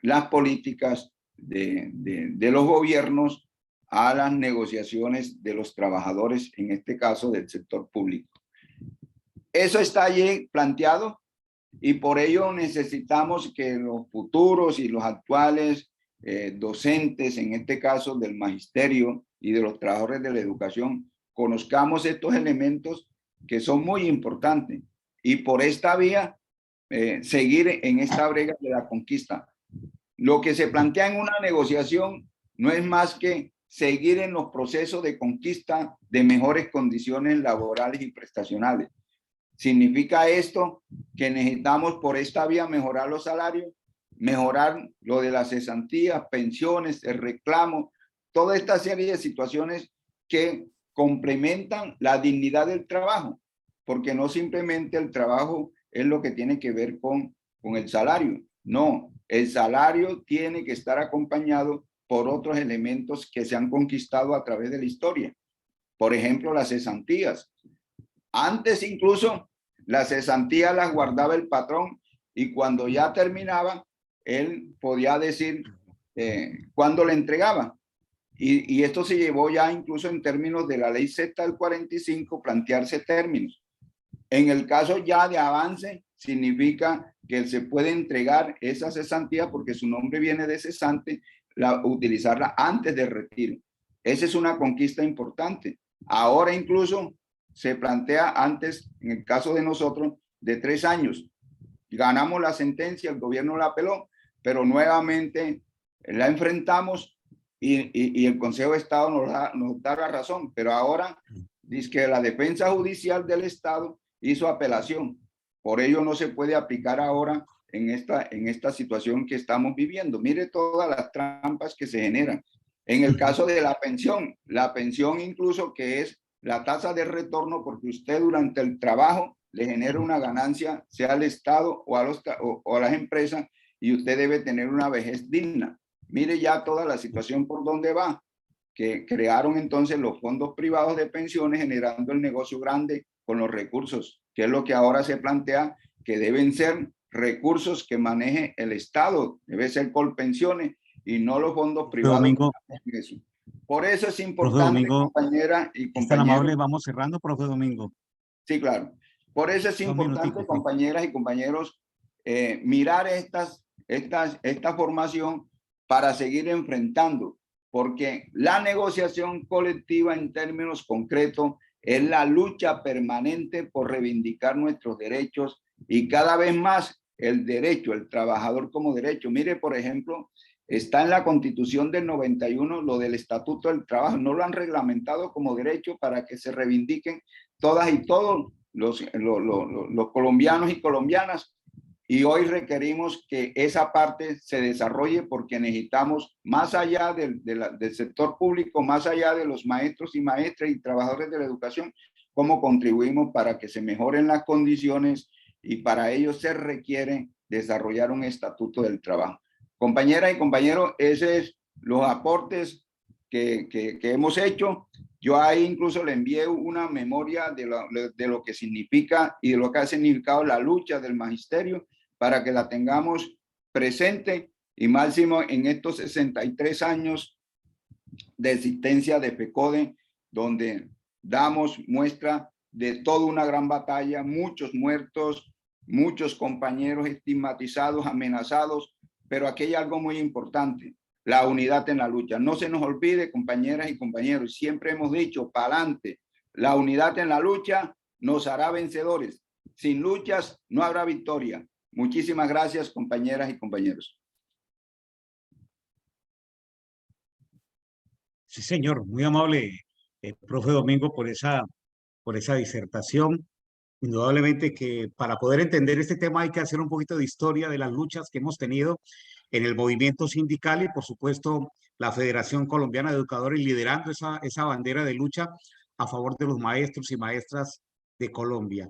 las políticas de los gobiernos a las negociaciones de los trabajadores, en este caso del sector público. Eso está allí planteado y por ello necesitamos que los futuros y los actuales docentes, en este caso del magisterio y de los trabajadores de la educación, conozcamos estos elementos que son muy importantes y por esta vía seguir en esta brega de la conquista. Lo que se plantea en una negociación no es más que seguir en los procesos de conquista de mejores condiciones laborales y prestacionales. ¿Significa esto que necesitamos por esta vía mejorar los salarios, mejorar lo de las cesantías, pensiones, el reclamo, toda esta serie de situaciones que complementan la dignidad del trabajo? Porque no simplemente el trabajo es lo que tiene que ver con el salario. No, el salario tiene que estar acompañado por otros elementos que se han conquistado a través de la historia. Por ejemplo, las cesantías. Antes incluso las cesantías las guardaba el patrón y cuando ya terminaba, él podía decir cuándo le entregaba. Y esto se llevó ya incluso en términos de la ley Z del 45, plantearse términos. En el caso ya de avance, significa que se puede entregar esa cesantía porque su nombre viene de cesante, utilizarla antes del retiro. Esa es una conquista importante. Ahora incluso se plantea antes, en el caso de nosotros, de 3 años. Ganamos la sentencia, el gobierno la apeló, pero nuevamente la enfrentamos y el Consejo de Estado nos da la razón. Pero ahora dice que la defensa judicial del Estado hizo apelación. Por ello no se puede aplicar ahora en esta situación que estamos viviendo. Mire todas las trampas que se generan. En el caso de la pensión incluso que es la tasa de retorno, porque usted durante el trabajo le genera una ganancia, sea al Estado o a las empresas, y usted debe tener una vejez digna. Mire ya toda la situación por donde va, que crearon entonces los fondos privados de pensiones generando el negocio grande con los recursos, que es lo que ahora se plantea, que deben ser recursos que maneje el Estado, debe ser Colpensiones y no los fondos privados. Domingo, por eso es importante, Domingo, compañera y es tan compañeros. amable, vamos cerrando, profe Domingo. Sí, claro. Por eso es importante, compañeras y compañeros, mirar esta formación para seguir enfrentando, porque la negociación colectiva en términos concretos es la lucha permanente por reivindicar nuestros derechos y cada vez más el derecho, el trabajador como derecho. Mire, por ejemplo, está en la Constitución del 91 lo del Estatuto del Trabajo. No lo han reglamentado como derecho para que se reivindiquen todas y todos los colombianos y colombianas. Y hoy requerimos que esa parte se desarrolle porque necesitamos, más allá del sector público, más allá de los maestros y maestras y trabajadores de la educación, cómo contribuimos para que se mejoren las condiciones, y para ello se requiere desarrollar un estatuto del trabajo. Compañeras y compañeros, esos son los aportes que hemos hecho. Yo ahí incluso le envié una memoria de lo que significa y de lo que ha significado la lucha del magisterio, para que la tengamos presente, y máximo en estos 63 años de existencia de FECODE, donde damos muestra de toda una gran batalla, muchos muertos, muchos compañeros estigmatizados, amenazados, pero aquí hay algo muy importante: la unidad en la lucha. No se nos olvide, compañeras y compañeros, siempre hemos dicho, para adelante, la unidad en la lucha nos hará vencedores. Sin luchas no habrá victoria. Muchísimas gracias, compañeras y compañeros. Sí, señor, muy amable, profe Domingo, por esa disertación. Indudablemente que para poder entender este tema hay que hacer un poquito de historia de las luchas que hemos tenido en el movimiento sindical y, por supuesto, la Federación Colombiana de Educadores liderando esa bandera de lucha a favor de los maestros y maestras de Colombia.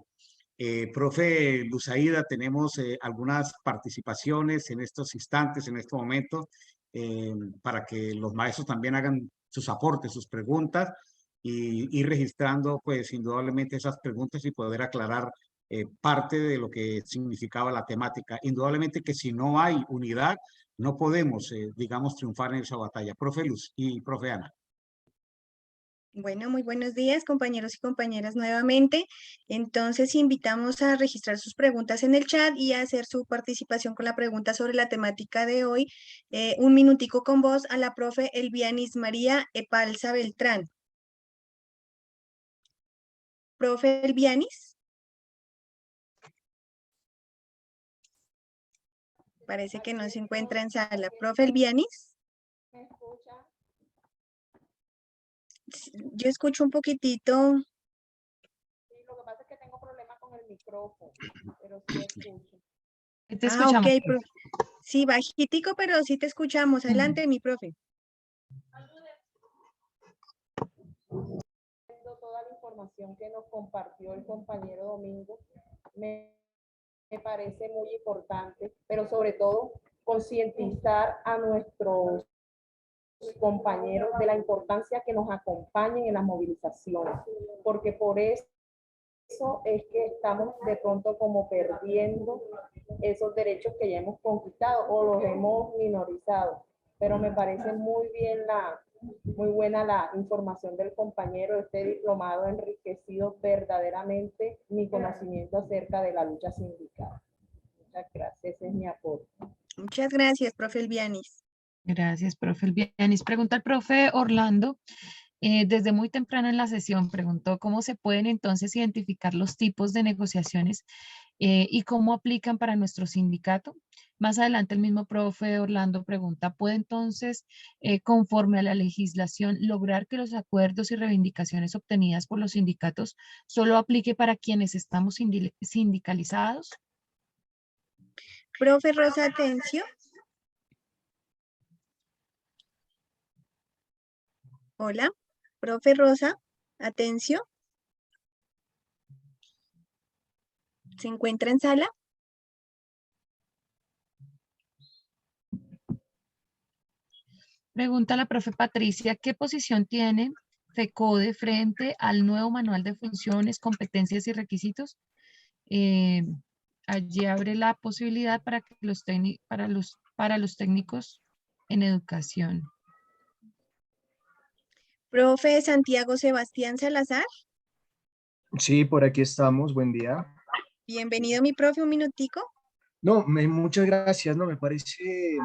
Profe Luzaida, tenemos algunas participaciones en estos instantes, en este momento, para que los maestros también hagan sus aportes, sus preguntas, y ir registrando, pues, indudablemente esas preguntas y poder aclarar parte de lo que significaba la temática. Indudablemente que si no hay unidad, no podemos, digamos, triunfar en esa batalla. Profe Luz y profe Ana. Bueno, muy buenos días, compañeros y compañeras, nuevamente. Entonces, invitamos a registrar sus preguntas en el chat y a hacer su participación con la pregunta sobre la temática de hoy. Un minutico con voz a la profe Elvianis María Epalza Beltrán. Profe Elvianis. Parece que no se encuentra en sala. Profe Elvianis. ¿Me escucha? Yo escucho un poquitito. Sí, lo que pasa es que tengo problemas con el micrófono, pero sí escucho. Te escuchamos. Ok, profe. Sí, bajitico, pero sí te escuchamos. Adelante, mi profe. Toda la información que nos compartió el compañero Domingo me parece muy importante, pero sobre todo concientizar a nuestros compañeros de la importancia que nos acompañen en las movilizaciones, porque por eso es que estamos de pronto como perdiendo esos derechos que ya hemos conquistado o los hemos minorizado. pero me parece muy buena la información del compañero. Este diplomado ha enriquecido verdaderamente mi conocimiento acerca de la lucha sindical. Muchas gracias, ese es mi aporte. Muchas gracias, profe Elvianis. Gracias, profe Elvianis. Pregunta el profe Orlando. Desde muy temprano en la sesión preguntó cómo se pueden entonces identificar los tipos de negociaciones y cómo aplican para nuestro sindicato. Más adelante el mismo profe Orlando pregunta, ¿puede entonces, conforme a la legislación, lograr que los acuerdos y reivindicaciones obtenidas por los sindicatos solo aplique para quienes estamos sindicalizados? Profe Rosa Atencio. Hola, profe Rosa Atencio. ¿Se encuentra en sala? Pregunta la profe Patricia, ¿qué posición tiene FECODE frente al nuevo manual de funciones, competencias y requisitos? Allí abre la posibilidad para que para los técnicos en educación. Profe Santiago Sebastián Salazar. Sí, por aquí estamos, buen día. Bienvenido, mi profe, un minutico. No, muchas gracias, no, me parece,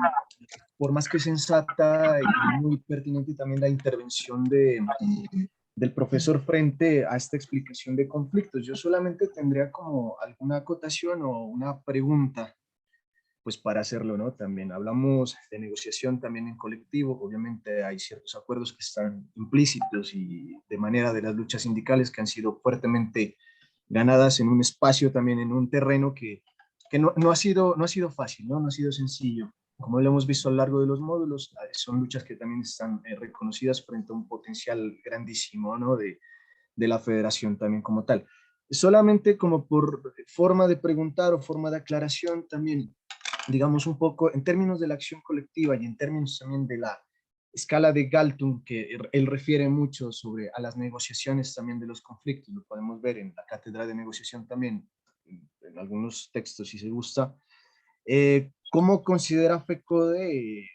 por más que sensata y muy pertinente también la intervención del profesor frente a esta explicación de conflictos. Yo solamente tendría como alguna acotación o una pregunta, pues para hacerlo, ¿no? También hablamos de negociación también en colectivo, obviamente hay ciertos acuerdos que están implícitos y de manera de las luchas sindicales que han sido fuertemente ganadas en un espacio, también en un terreno que no ha sido fácil, ¿no? No ha sido sencillo. Como lo hemos visto a lo largo de los módulos, son luchas que también están reconocidas frente a un potencial grandísimo, ¿no? De la federación también como tal. Solamente como por forma de preguntar o forma de aclaración también, digamos un poco en términos de la acción colectiva y en términos también de la escala de Galtung, que él refiere mucho sobre a las negociaciones también de los conflictos, lo podemos ver en la cátedra de negociación también, en algunos textos si se gusta. ¿Cómo considera FECODE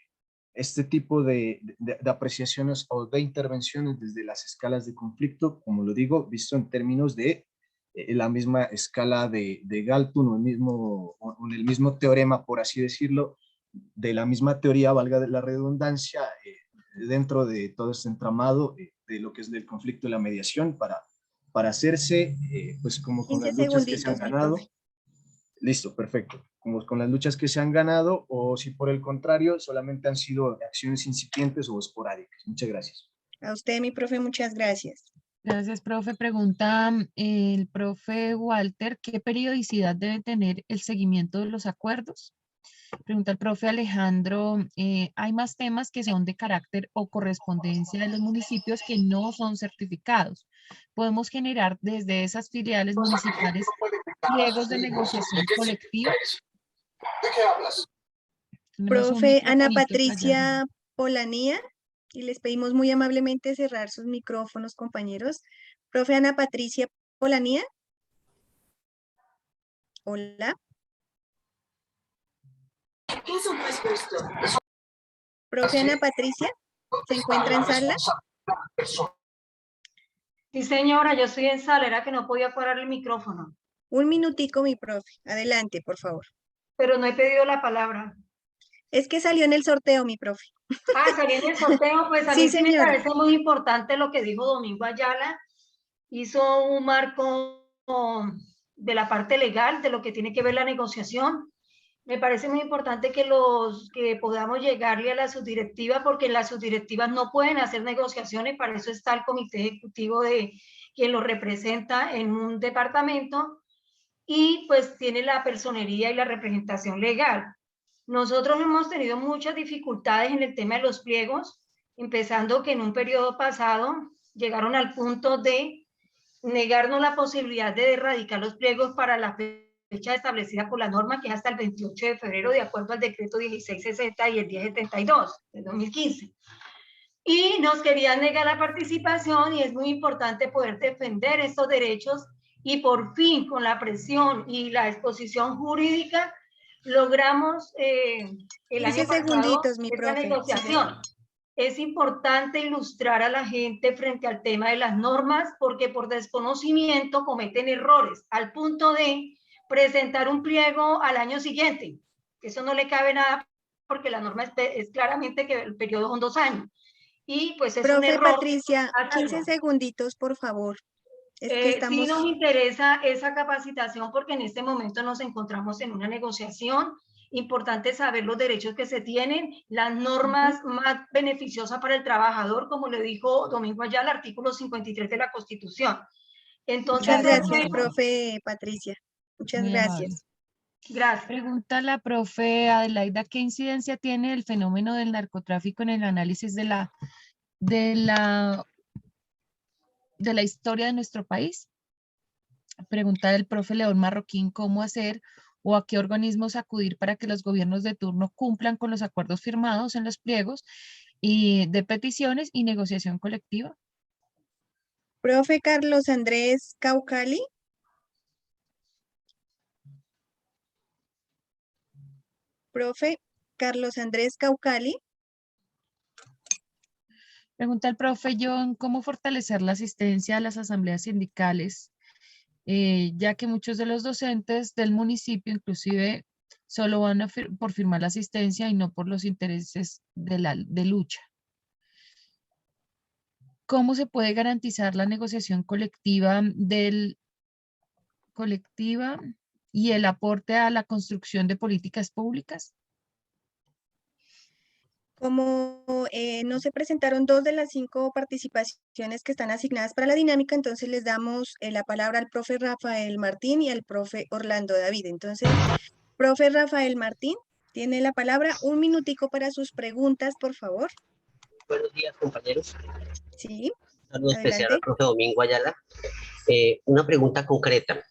este tipo de apreciaciones o de intervenciones desde las escalas de conflicto, como lo digo, visto en términos de la misma escala de Galtung o en el mismo teorema, por así decirlo, de la misma teoría, valga de la redundancia, dentro de todo este entramado de lo que es del conflicto y la mediación para hacerse, pues como con las luchas que se han ganado. Listo, perfecto. Como con las luchas que se han ganado o si por el contrario solamente han sido acciones incipientes o esporádicas. Muchas gracias. A usted, mi profe, muchas gracias. Gracias, profe. Pregunta el profe Walter, ¿qué periodicidad debe tener el seguimiento de los acuerdos? Pregunta el profe Alejandro, hay más temas que son de carácter o correspondencia de los municipios que no son certificados. ¿Podemos generar desde esas filiales municipales pliegos de negociación colectiva? ¿De qué hablas? Profe Ana Patricia Polanía, y les pedimos muy amablemente cerrar sus micrófonos, compañeros. Profe Ana Patricia Polanía. Hola. Eso no es justo. Profe Ana Patricia, ¿se encuentra en sala? Sí, señora, yo estoy en sala, era que no podía parar el micrófono. Un minutico, mi profe. Adelante, por favor. Pero no he pedido la palabra. Es que salió en el sorteo, mi profe. Ah, salió en el sorteo, pues a Sí, mí sí me señora. parece muy importante lo que dijo Domingo Ayala. Hizo un marco de la parte legal, de lo que tiene que ver la negociación. Me parece muy importante que podamos llegarle a la subdirectiva, porque las subdirectivas no pueden hacer negociaciones, para eso está el comité ejecutivo de quien lo representa en un departamento, y pues tiene la personería y la representación legal. Nosotros hemos tenido muchas dificultades en el tema de los pliegos, empezando que en un periodo pasado llegaron al punto de negarnos la posibilidad de erradicar los pliegos para la fecha establecida por la norma, que es hasta el 28 de febrero, de acuerdo al decreto 1660 y el 1072 de 2015. Y nos querían negar la participación, y es muy importante poder defender estos derechos, y por fin con la presión y la exposición jurídica logramos el 15 año pasado segunditos, mi esta profe. Sí, negociación. El 15 año pasado segunditos, mi esta profe. negociación. Es importante ilustrar a la gente frente al tema de las normas porque por desconocimiento cometen errores al punto de presentar un pliego al año siguiente. Eso no le cabe nada porque la norma es claramente que el periodo son 2 años. Y pues es un Profe error. Patricia, 15 segunditos, por favor. Es que Sí estamos... nos interesa esa capacitación porque en este momento nos encontramos en una negociación. Importante saber los derechos que se tienen, las normas más beneficiosas para el trabajador, como le dijo Domingo Ayala, el artículo 53 de la Constitución. Entonces, Muchas gracias, profe Patricia. Muchas Muy amable. gracias. Gracias. Pregunta la profe Adelaida, ¿qué incidencia tiene el fenómeno del narcotráfico en el análisis de la historia de nuestro país? Pregunta el profe León Marroquín, ¿cómo hacer o a qué organismos acudir para que los gobiernos de turno cumplan con los acuerdos firmados en los pliegos y de peticiones y negociación colectiva? Profe Carlos Andrés Caucali. Profe Carlos Andrés Caucali. Pregunta el profe John, ¿cómo fortalecer la asistencia a las asambleas sindicales? Ya que muchos de los docentes del municipio inclusive solo van por firmar la asistencia y no por los intereses de lucha. ¿Cómo se puede garantizar la negociación colectiva y el aporte a la construcción de políticas públicas? Como no se presentaron 2 de las 5 participaciones que están asignadas para la dinámica, entonces les damos la palabra al profe Rafael Martín y al profe Orlando David. Entonces, profe Rafael Martín, tiene la palabra, 1 minutico para sus preguntas, por favor. Buenos días, compañeros. Sí. Saludo especial al profe Domingo Ayala. Una pregunta concreta.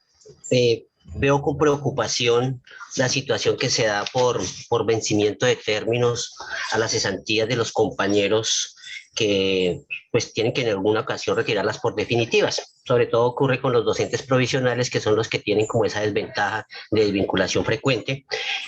Veo con preocupación la situación que se da por vencimiento de términos a las cesantías de los compañeros que pues tienen que en alguna ocasión retirarlas por definitivas. Sobre todo ocurre con los docentes provisionales, que son los que tienen como esa desventaja de desvinculación frecuente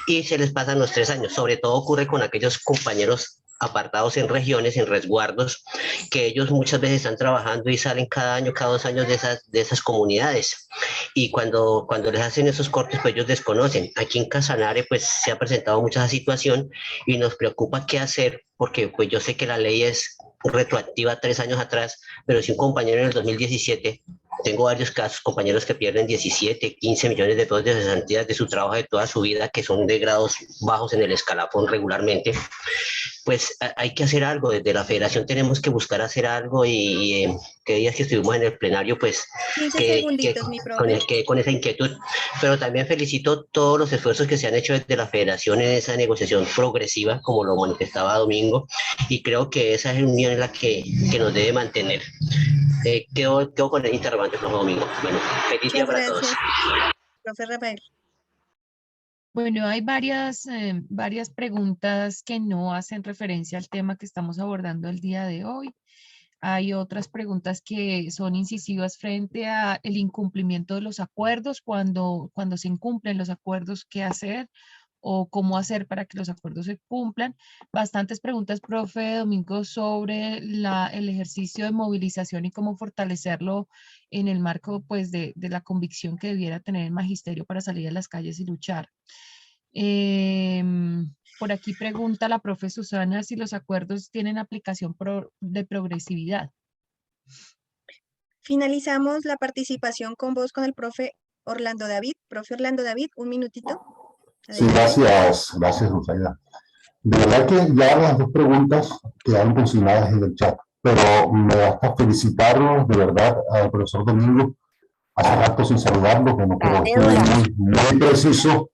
y se les pasan los 3 años. Sobre todo ocurre con aquellos compañeros apartados en regiones, en resguardos, que ellos muchas veces están trabajando y salen cada año, cada 2 años de esas comunidades. Y cuando les hacen esos cortes, pues ellos desconocen. Aquí en Casanare, pues se ha presentado mucha esa situación y nos preocupa qué hacer, porque pues yo sé que la ley es retroactiva 3 años atrás, pero si un compañero en el 2017, tengo varios casos, compañeros que pierden 17, 15 millones de pesos de cesantías de su trabajo de toda su vida, que son de grados bajos en el escalafón regularmente, pues hay que hacer algo. Desde la federación tenemos que buscar hacer algo y que días que estuvimos en el plenario, pues con esa inquietud. Pero también felicito todos los esfuerzos que se han hecho desde la federación en esa negociación progresiva, como lo manifestaba Domingo, y creo que esa es la unión en la que nos debe mantener. Quedo con el interrogante, profe Domingo. Bueno, feliz día para todos. Profe Rafael. Bueno, hay varias preguntas que no hacen referencia al tema que estamos abordando el día de hoy. Hay otras preguntas que son incisivas frente a el incumplimiento de los acuerdos, cuando se incumplen los acuerdos, qué hacer o cómo hacer para que los acuerdos se cumplan. Bastantes preguntas, profe Domingo, sobre el ejercicio de movilización y cómo fortalecerlo en el marco pues, de la convicción que debiera tener el magisterio para salir a las calles y luchar. Por aquí pregunta la profe Susana si los acuerdos tienen aplicación de progresividad. Finalizamos la participación con vos con el profe Orlando David. Profe Orlando David, 1 minutito. Sí, gracias, Rosalía. De verdad que ya las 2 preguntas quedaron consignadas en el chat, pero me basta felicitarlos de verdad al profesor Domingo. Hace rato sin saludarlo, bueno, pero fue muy preciso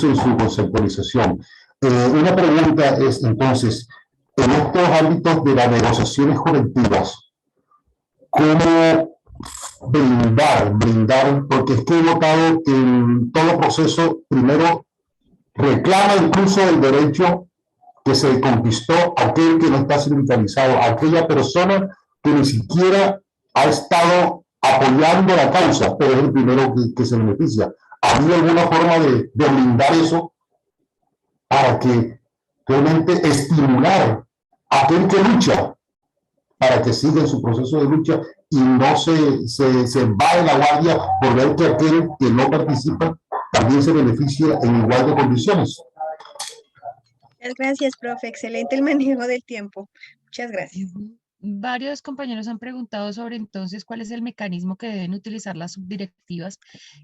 en su conceptualización. Una pregunta es entonces, en estos ámbitos de las negociaciones colectivas, ¿cómo brindar, porque es que he notado que en todo proceso, primero, reclama incluso el derecho que se conquistó aquel que no está sindicalizado, aquella persona que ni siquiera ha estado apoyando la causa, pero es el primero que se beneficia. ¿Ha habido alguna forma de blindar eso para que realmente estimular a aquel que lucha para que siga en su proceso de lucha y no se va de la guardia por ver que aquel que no participa también se beneficia en igual de condiciones? Muchas gracias, profe. Excelente el manejo del tiempo. Muchas gracias. Varios compañeros han preguntado sobre entonces cuál es el mecanismo que deben utilizar las subdirectivas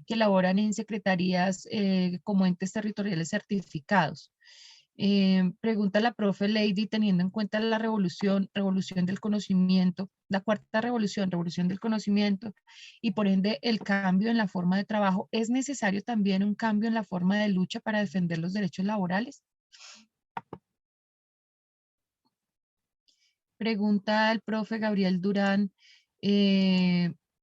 que laboran en secretarías como entes territoriales certificados. Pregunta la profe Lady, teniendo en cuenta la revolución del conocimiento, la cuarta revolución del conocimiento, y por ende el cambio en la forma de trabajo, ¿es necesario también un cambio en la forma de lucha para defender los derechos laborales? Pregunta el profe Gabriel Durán,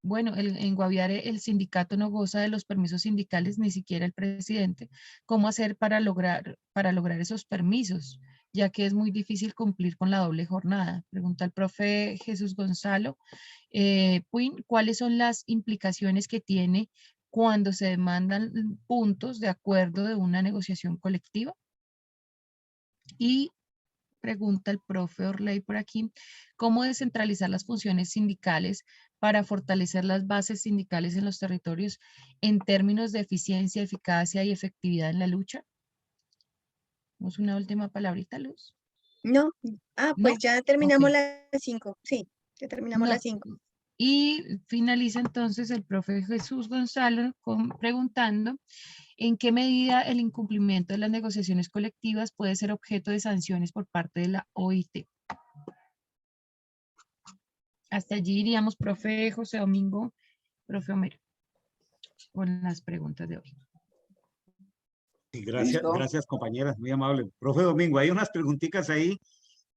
bueno, en Guaviare el sindicato no goza de los permisos sindicales, ni siquiera el presidente. ¿Cómo hacer para lograr esos permisos? Ya que es muy difícil cumplir con la doble jornada. Pregunta el profe Jesús Gonzalo. Puin, ¿cuáles son las implicaciones que tiene cuando se demandan puntos de acuerdo de una negociación colectiva? Y pregunta el profe Orley por aquí, ¿cómo descentralizar las funciones sindicales para fortalecer las bases sindicales en los territorios en términos de eficiencia, eficacia y efectividad en la lucha? ¿Tenemos una última palabrita, Luz? No, pues ¿No? ya terminamos Ok. las 5. Sí, ya terminamos No. las 5. Y finaliza entonces el profe Jesús Gonzalo preguntando, ¿en qué medida el incumplimiento de las negociaciones colectivas puede ser objeto de sanciones por parte de la OIT? Hasta allí iríamos, profe José Domingo, profe Homero, con las preguntas de hoy. Sí, gracias compañeras, muy amable. Profe Domingo, hay unas preguntitas ahí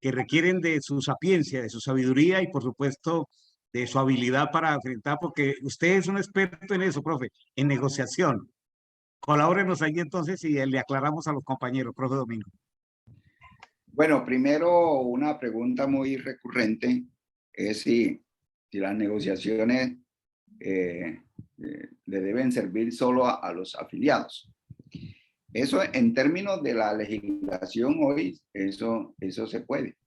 que requieren de su sapiencia, de su sabiduría y por supuesto de su habilidad para enfrentar, porque usted es un experto en eso, profe, en negociación. Colabórenos ahí entonces y le aclaramos a los compañeros, profe Domingo. Bueno, primero una pregunta muy recurrente es si las negociaciones le deben servir solo a los afiliados. Eso en términos de la legislación hoy, eso se puede.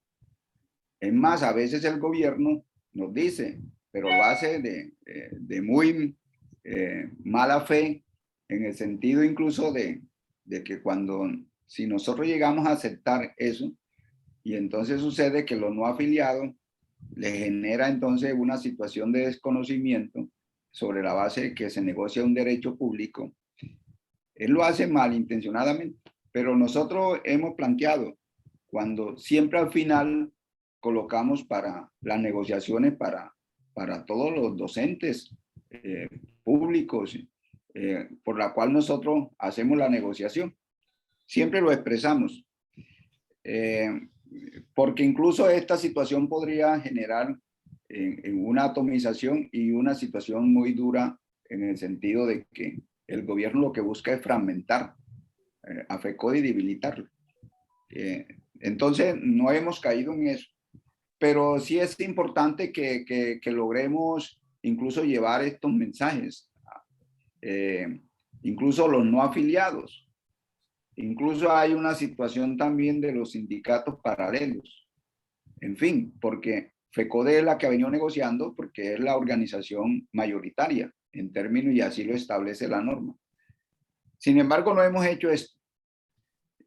Es más, a veces el gobierno nos dice, pero lo hace de muy mala fe, en el sentido incluso de que si nosotros llegamos a aceptar eso, y entonces sucede que los no afiliados les genera entonces una situación de desconocimiento sobre la base de que se negocia un derecho público. Él lo hace malintencionadamente, pero nosotros hemos planteado, cuando siempre al final colocamos para las negociaciones para todos los docentes públicos, por la cual nosotros hacemos la negociación. Siempre lo expresamos, porque incluso esta situación podría generar en una atomización y una situación muy dura en el sentido de que el gobierno lo que busca es fragmentar a FECODE y debilitarlo. Entonces no hemos caído en eso, pero sí es importante que logremos incluso llevar estos mensajes, incluso los no afiliados. Incluso hay una situación también de los sindicatos paralelos. En fin, porque FECODE es la que ha venido negociando porque es la organización mayoritaria en términos y así lo establece la norma. Sin embargo, no hemos hecho esto.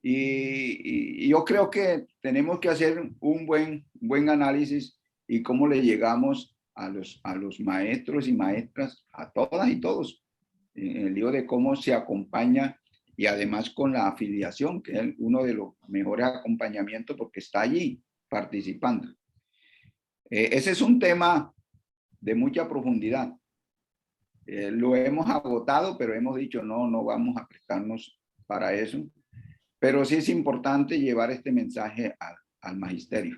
Y yo creo que tenemos que hacer un buen análisis y cómo le llegamos a los maestros y maestras, a todas y todos, en el lío de cómo se acompaña y además con la afiliación, que es uno de los mejores acompañamientos porque está allí participando. Ese es un tema de mucha profundidad. Lo hemos agotado, pero hemos dicho no vamos a prestarnos para eso. Pero sí es importante llevar este mensaje al magisterio.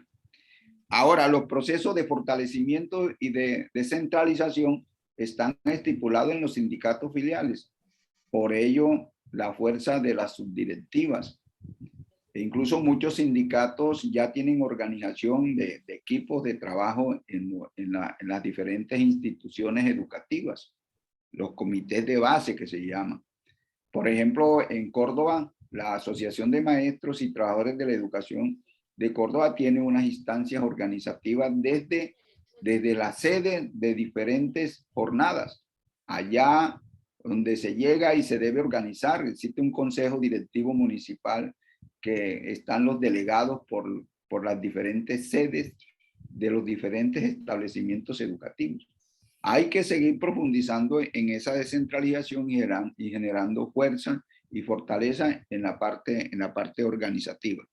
Ahora, los procesos de fortalecimiento y de descentralización están estipulados en los sindicatos filiales. Por ello, la fuerza de las subdirectivas. E incluso muchos sindicatos ya tienen organización de equipos de trabajo en las diferentes instituciones educativas, los comités de base que se llaman. Por ejemplo, en Córdoba, la Asociación de Maestros y Trabajadores de la Educación de Córdoba tiene unas instancias organizativas desde la sede de diferentes jornadas. Allá donde se llega y se debe organizar, existe un consejo directivo municipal que están los delegados por las diferentes sedes de los diferentes establecimientos educativos. Hay que seguir profundizando en esa descentralización y generando fuerza y fortaleza en la parte organizativa.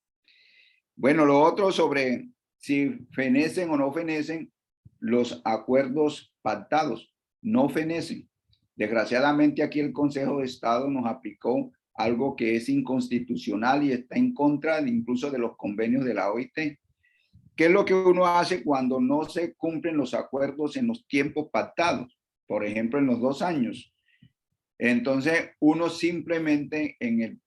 Bueno, lo otro sobre si fenecen o no fenecen los acuerdos pactados, no fenecen. Desgraciadamente aquí el Consejo de Estado nos aplicó algo que es inconstitucional y está en contra incluso de los convenios de la OIT. ¿Qué es lo que uno hace cuando no se cumplen los acuerdos en los tiempos pactados? Por ejemplo, en los 2 años. Entonces, uno simplemente en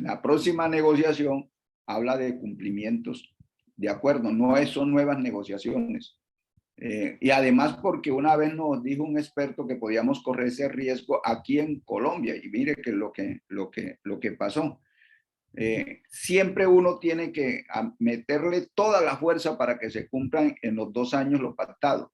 la próxima negociación habla de cumplimientos de acuerdo, no son nuevas negociaciones. Y además porque una vez nos dijo un experto que podíamos correr ese riesgo aquí en Colombia y mire que lo que pasó. Siempre uno tiene que meterle toda la fuerza para que se cumplan en los 2 años lo pactado.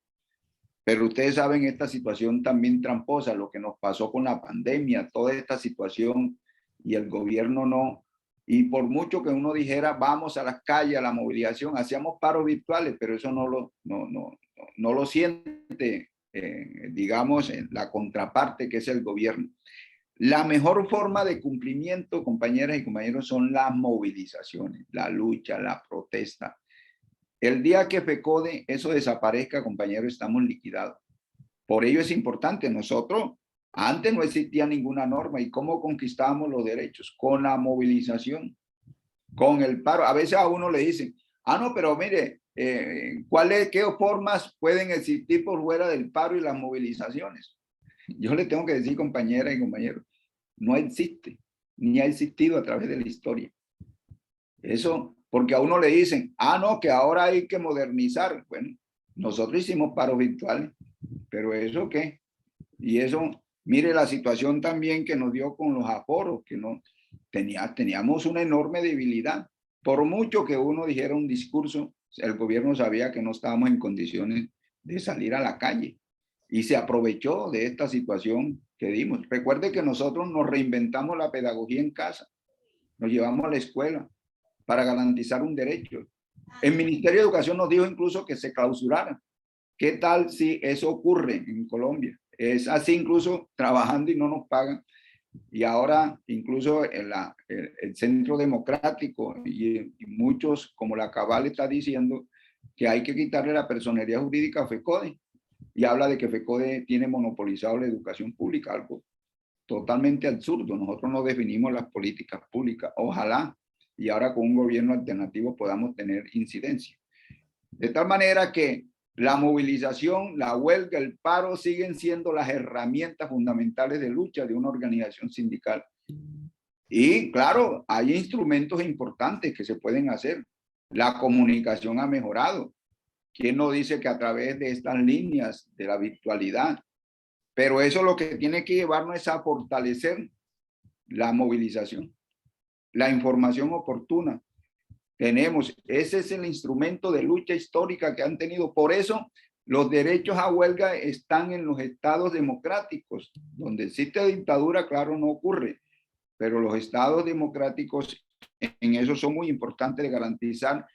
Pero ustedes saben esta situación también tramposa, lo que nos pasó con la pandemia, toda esta situación y el gobierno no. Y por mucho que uno dijera vamos a las calles, a la movilización, hacíamos paros virtuales, pero eso no lo siente, digamos, la contraparte que es el gobierno. La mejor forma de cumplimiento, compañeras y compañeros, son las movilizaciones, la lucha, la protesta. El día que FECODE eso desaparezca, compañeros, estamos liquidados. Por ello es importante, nosotros antes no existía ninguna norma y cómo conquistábamos los derechos, con la movilización, con el paro. A veces a uno le dicen, no, pero mire, ¿qué formas pueden existir por fuera del paro y las movilizaciones? Yo le tengo que decir, compañeras y compañeros, no existe, ni ha existido a través de la historia. Eso, porque a uno le dicen, no, que ahora hay que modernizar. Bueno, nosotros hicimos paros virtuales, pero ¿eso qué? Y eso, mire la situación también que nos dio con los aforos, que no teníamos una enorme debilidad. Por mucho que uno dijera un discurso, el gobierno sabía que no estábamos en condiciones de salir a la calle. Y se aprovechó de esta situación que dimos. Recuerde que nosotros nos reinventamos la pedagogía en casa. Nos llevamos a la escuela para garantizar un derecho. El Ministerio de Educación nos dijo incluso que se clausurara. ¿Qué tal si eso ocurre en Colombia? Es así incluso trabajando y no nos pagan. Y ahora incluso el Centro Democrático y muchos, como la Cabal está diciendo, que hay que quitarle la personería jurídica a FECODE. Y habla de que FECODE tiene monopolizado la educación pública, algo totalmente absurdo. Nosotros no definimos las políticas públicas. Ojalá y ahora con un gobierno alternativo podamos tener incidencia. De tal manera que la movilización, la huelga, el paro siguen siendo las herramientas fundamentales de lucha de una organización sindical. Y claro, hay instrumentos importantes que se pueden hacer. La comunicación ha mejorado. ¿Quién no dice que a través de estas líneas de la virtualidad? Pero eso lo que tiene que llevarnos es a fortalecer la movilización, la información oportuna. Ese es el instrumento de lucha histórica que han tenido. Por eso los derechos a huelga están en los estados democráticos. Donde existe dictadura, claro, no ocurre. Pero los estados democráticos en eso son muy importantes de garantizar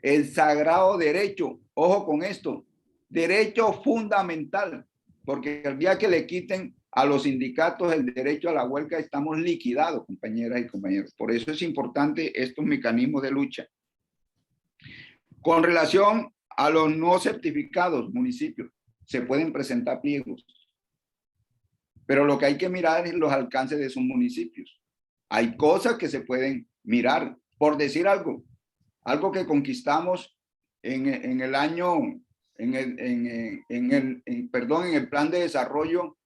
el sagrado derecho. Ojo con esto, derecho fundamental, porque el día que le quiten a los sindicatos el derecho a la huelga, estamos liquidados, compañeras y compañeros. Por eso es importante estos mecanismos de lucha. Con relación a los no certificados municipios, se pueden presentar pliegos, pero lo que hay que mirar es los alcances de sus municipios. Hay cosas que se pueden mirar, por decir algo que conquistamos en el plan de desarrollo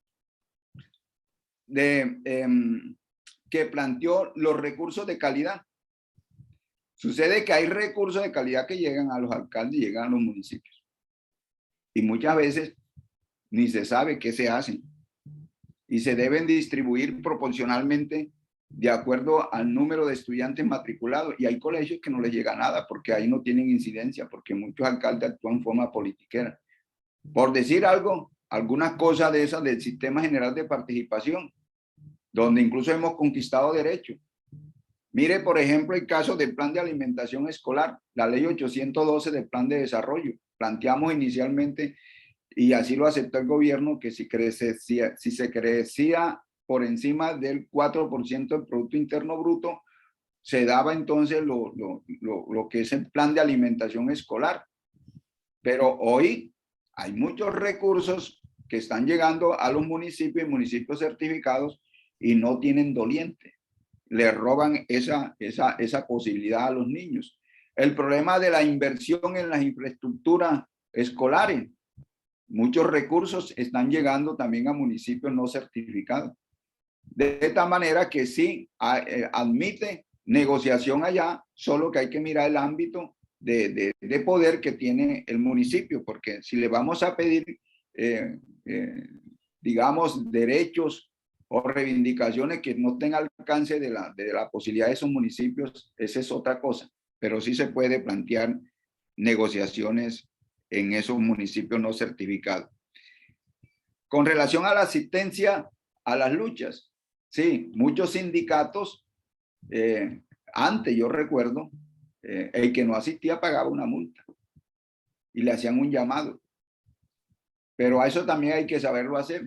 que planteó los recursos de calidad. Sucede que hay recursos de calidad que llegan a los alcaldes y llegan a los municipios. Y muchas veces ni se sabe qué se hacen. y se deben distribuir proporcionalmente de acuerdo al número de estudiantes matriculados. Y hay colegios que no les llega nada porque ahí no tienen incidencia, porque muchos alcaldes actúan en forma politiquera. Por decir algo, algunas cosas de esas del Sistema General de Participación, donde incluso hemos conquistado derechos. Mire, por ejemplo, el caso del Plan de Alimentación Escolar, la Ley 812 del Plan de Desarrollo. Planteamos inicialmente, y así lo aceptó el gobierno, que si se crecía por encima del 4% del Producto Interno Bruto, se daba entonces lo que es el Plan de Alimentación Escolar. Pero hoy hay muchos recursos que están llegando a los municipios y municipios certificados y no tienen doliente. Le roban esa posibilidad a los niños. El problema de la inversión en las infraestructuras escolares. Muchos recursos están llegando también a municipios no certificados. De esta manera que sí admite negociación allá, solo que hay que mirar el ámbito de poder que tiene el municipio, porque si le vamos a pedir, digamos, derechos o reivindicaciones que no tengan alcance de la posibilidad de esos municipios, esa es otra cosa, pero sí se puede plantear negociaciones en esos municipios no certificados. Con relación a la asistencia a las luchas, sí, muchos sindicatos, antes yo recuerdo, el que no asistía pagaba una multa y le hacían un llamado, pero a eso también hay que saberlo hacer,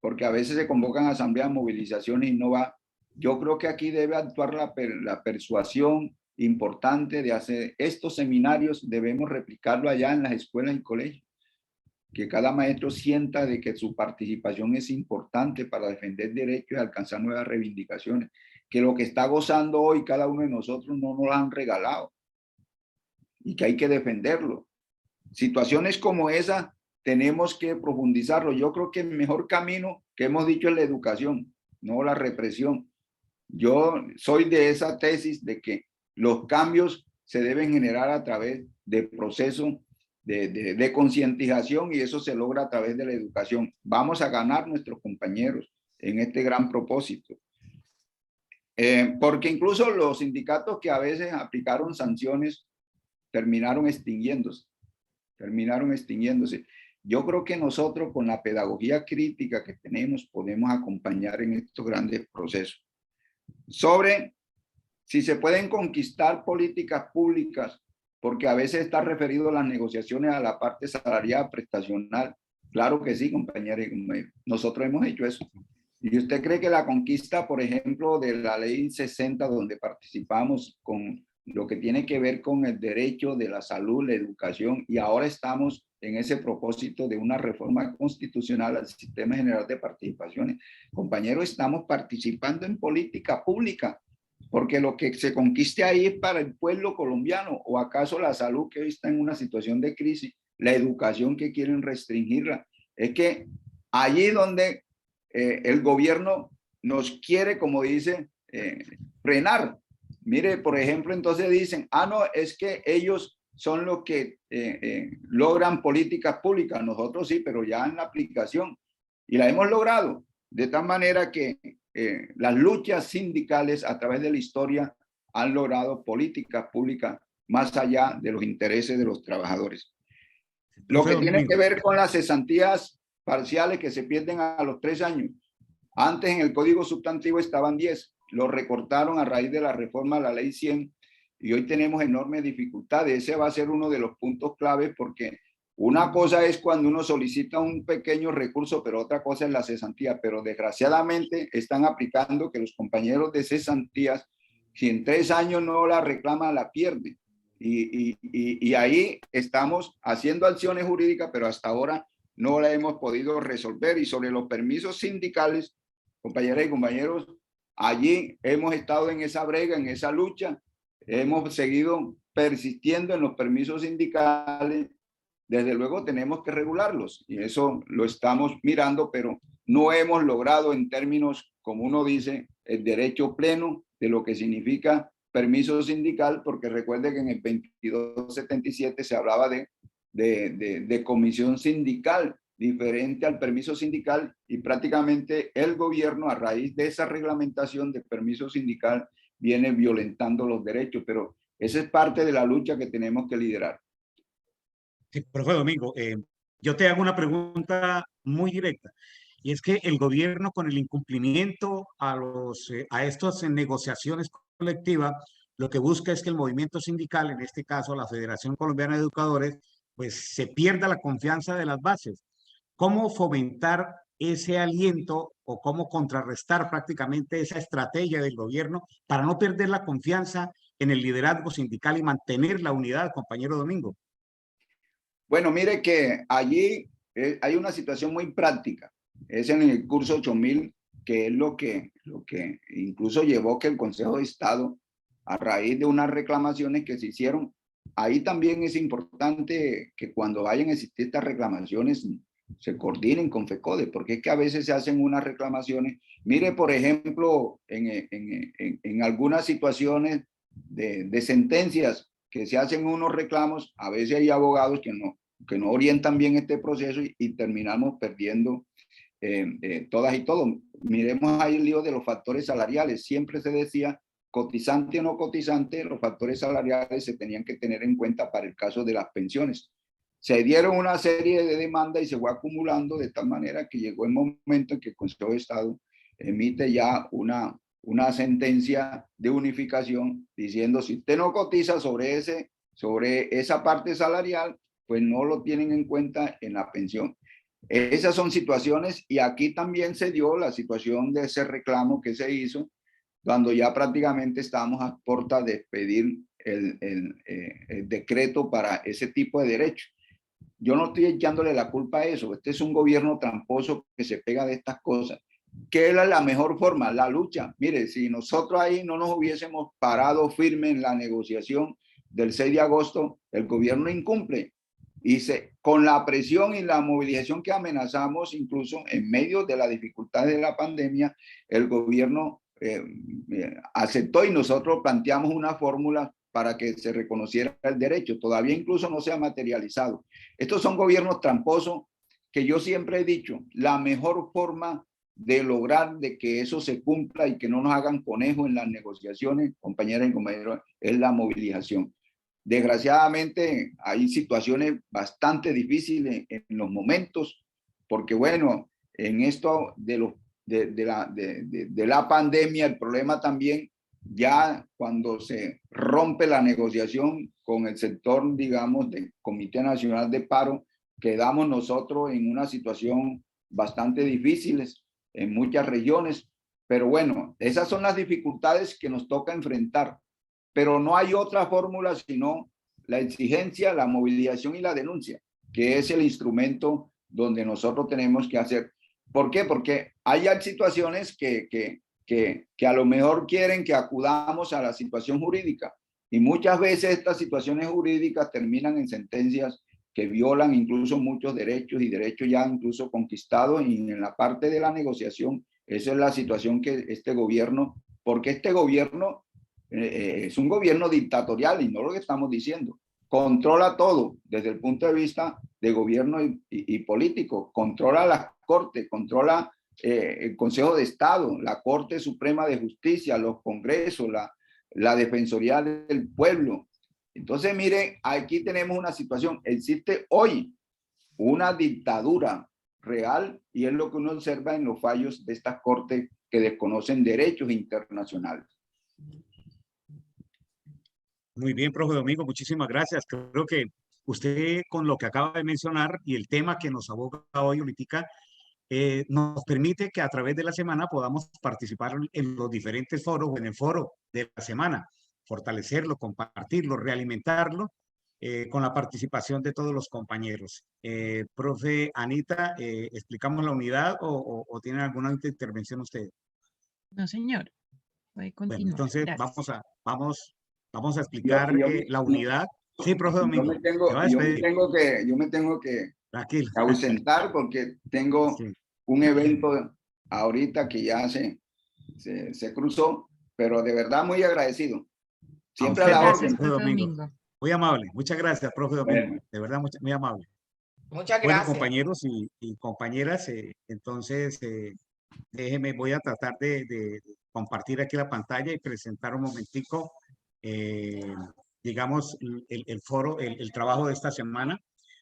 porque a veces se convocan asambleas, movilizaciones y no va. Yo creo que aquí debe actuar la persuasión importante de hacer estos seminarios, debemos replicarlo allá en las escuelas y colegios, que cada maestro sienta de que su participación es importante para defender derechos y alcanzar nuevas reivindicaciones, que lo que está gozando hoy cada uno de nosotros no nos lo han regalado y que hay que defenderlo. Situaciones como esa tenemos que profundizarlo. Yo creo que el mejor camino que hemos dicho es la educación, no la represión. Yo soy de esa tesis de que los cambios se deben generar a través de procesos de concientización y eso se logra a través de la educación. Vamos a ganar nuestros compañeros en este gran propósito. Porque incluso los sindicatos que a veces aplicaron sanciones terminaron extinguiéndose. Yo creo que nosotros con la pedagogía crítica que tenemos podemos acompañar en estos grandes procesos. Sobre si se pueden conquistar políticas públicas, porque a veces está referido a las negociaciones a la parte salarial, prestacional. Claro que sí, compañeros. Nosotros hemos hecho eso. ¿Y usted cree que la conquista, por ejemplo, de la ley 60, donde participamos con lo que tiene que ver con el derecho de la salud, la educación, y ahora estamos en ese propósito de una reforma constitucional al Sistema General de Participaciones? Compañeros, estamos participando en política pública, porque lo que se conquiste ahí es para el pueblo colombiano, o acaso la salud que hoy está en una situación de crisis, la educación que quieren restringirla. Es que allí donde el gobierno nos quiere, como dice, frenar. Mire, por ejemplo, entonces dicen, no, es que ellos son los que logran políticas públicas. Nosotros sí, pero ya en la aplicación. Y la hemos logrado. De tal manera que las luchas sindicales a través de la historia han logrado políticas públicas más allá de los intereses de los trabajadores. Lo que tiene que ver con las cesantías parciales que se pierden a los 3 años. Antes en el Código Sustantivo estaban 10, lo recortaron a raíz de la reforma a la Ley 100 y hoy tenemos enormes dificultades. Ese va a ser uno de los puntos claves porque una cosa es cuando uno solicita un pequeño recurso, pero otra cosa es la cesantía. Pero desgraciadamente están aplicando que los compañeros de cesantías, si en 3 años no la reclama, la pierde. Y ahí estamos haciendo acciones jurídicas, pero hasta ahora no la hemos podido resolver. Y sobre los permisos sindicales, compañeras y compañeros, allí hemos estado en esa brega, en esa lucha. Hemos seguido persistiendo en los permisos sindicales. Desde luego tenemos que regularlos y eso lo estamos mirando, pero no hemos logrado en términos, como uno dice, el derecho pleno de lo que significa permiso sindical, porque recuerde que en el 2277 se hablaba de comisión sindical, diferente al permiso sindical y prácticamente el gobierno a raíz de esa reglamentación de permiso sindical viene violentando los derechos, pero esa es parte de la lucha que tenemos que liderar. Sí, profe Domingo, yo te hago una pregunta muy directa. Y es que el gobierno con el incumplimiento a estas negociaciones colectivas, lo que busca es que el movimiento sindical, en este caso la Federación Colombiana de Educadores, pues se pierda la confianza de las bases. ¿Cómo fomentar ese aliento o cómo contrarrestar prácticamente esa estrategia del gobierno para no perder la confianza en el liderazgo sindical y mantener la unidad, compañero Domingo? Bueno, mire que allí hay una situación muy práctica. Es en el curso 8000, que es lo que incluso llevó que el Consejo de Estado, a raíz de unas reclamaciones que se hicieron, ahí también es importante que cuando vayan a existir estas reclamaciones se coordinen con FECODE, porque es que a veces se hacen unas reclamaciones. Mire, por ejemplo, en algunas situaciones de sentencias que se hacen unos reclamos, a veces hay abogados que no orientan bien este proceso y terminamos perdiendo todas y todo. Miremos ahí el lío de los factores salariales. Siempre se decía, cotizante o no cotizante, los factores salariales se tenían que tener en cuenta para el caso de las pensiones. Se dieron una serie de demandas y se fue acumulando de tal manera que llegó el momento en que el Consejo de Estado emite ya una sentencia de unificación diciendo, si usted no cotiza sobre esa parte salarial, pues no lo tienen en cuenta en la pensión. Esas son situaciones, y aquí también se dio la situación de ese reclamo que se hizo cuando ya prácticamente estábamos a puerta de expedir el decreto para ese tipo de derechos. Yo no estoy echándole la culpa a eso. Este es un gobierno tramposo que se pega de estas cosas. ¿Qué era la mejor forma? La lucha. Mire, si nosotros ahí no nos hubiésemos parado firme en la negociación del 6 de agosto, el gobierno incumple. Y con la presión y la movilización que amenazamos, incluso en medio de la dificultad de la pandemia, el gobierno aceptó y nosotros planteamos una fórmula para que se reconociera el derecho. Todavía incluso no se ha materializado. Estos son gobiernos tramposos que yo siempre he dicho, la mejor forma de lograr de que eso se cumpla y que no nos hagan conejo en las negociaciones, compañeras y compañeros, es la movilización. Desgraciadamente hay situaciones bastante difíciles en los momentos, porque bueno, en esto de la pandemia, el problema también, ya cuando se rompe la negociación con el sector, digamos, del Comité Nacional de Paro, quedamos nosotros en una situación bastante difícil en muchas regiones, pero bueno, esas son las dificultades que nos toca enfrentar, pero no hay otra fórmula sino la exigencia, la movilización y la denuncia, que es el instrumento donde nosotros tenemos que hacer. ¿Por qué? Porque hay situaciones que a lo mejor quieren que acudamos a la situación jurídica, y muchas veces estas situaciones jurídicas terminan en sentencias que violan incluso muchos derechos y derechos ya incluso conquistados. Y en la parte de la negociación, esa es la situación que este gobierno, porque este gobierno es un gobierno dictatorial, y no lo que estamos diciendo, controla todo desde el punto de vista de gobierno y político, controla las cortes, controla el Consejo de Estado, la Corte Suprema de Justicia, los congresos, la Defensoría del Pueblo. Entonces, miren, aquí tenemos una situación. Existe hoy una dictadura real, y es lo que uno observa en los fallos de estas cortes que desconocen derechos internacionales. Muy bien, profe Domingo, muchísimas gracias. Creo que usted, con lo que acaba de mencionar y el tema que nos aboca hoy, ahorita, nos permite que a través de la semana podamos participar en los diferentes foros o en el foro de la semana, fortalecerlo, compartirlo, realimentarlo con la participación de todos los compañeros. Profe Anita, ¿explicamos la unidad o tienen alguna intervención ustedes? No, señor. Puede continuar. Bueno, entonces Gracias. vamos a explicar la unidad. Sí, profe Domingo. Yo me tengo que ausentar porque tengo un evento ahorita que ya se cruzó, pero de verdad muy agradecido. Siempre a la orden. Profe Domingo. Muy amable. Muchas gracias, profe Domingo. Bueno. De verdad, muy amable. Muchas Bueno, gracias. compañeros y compañeras, entonces déjenme, voy a tratar de compartir aquí la pantalla y presentar un momentico, digamos, el foro, el trabajo de esta semana.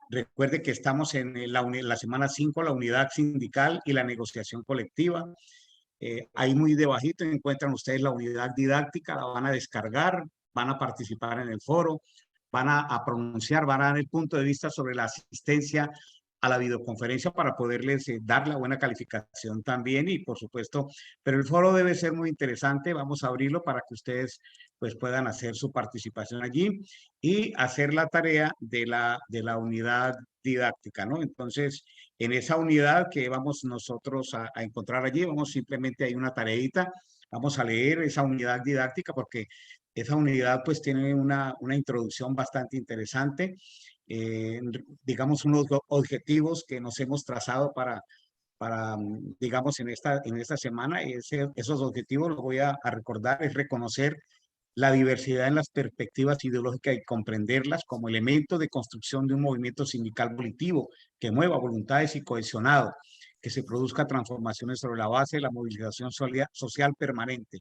Recuerde que estamos en la semana 5, la unidad sindical y la negociación colectiva. Ahí muy debajito encuentran ustedes la unidad didáctica, la van a descargar, van a participar en el foro, van a pronunciar, van a dar el punto de vista sobre la asistencia a la videoconferencia para poderles dar la buena calificación también y por supuesto, pero el foro debe ser muy interesante, vamos a abrirlo para que ustedes pues puedan hacer su participación allí y hacer la tarea de la unidad didáctica, ¿no? Entonces, en esa unidad que vamos nosotros a encontrar allí, vamos simplemente hay una tareita, vamos a leer esa unidad didáctica porque esa unidad pues tiene una introducción bastante interesante, digamos unos objetivos que nos hemos trazado para digamos, en esta semana. Esos objetivos, los voy a recordar, es reconocer la diversidad en las perspectivas ideológicas y comprenderlas como elemento de construcción de un movimiento sindical volitivo que mueva voluntades y cohesionado, que se produzca transformaciones sobre la base de la movilización social permanente,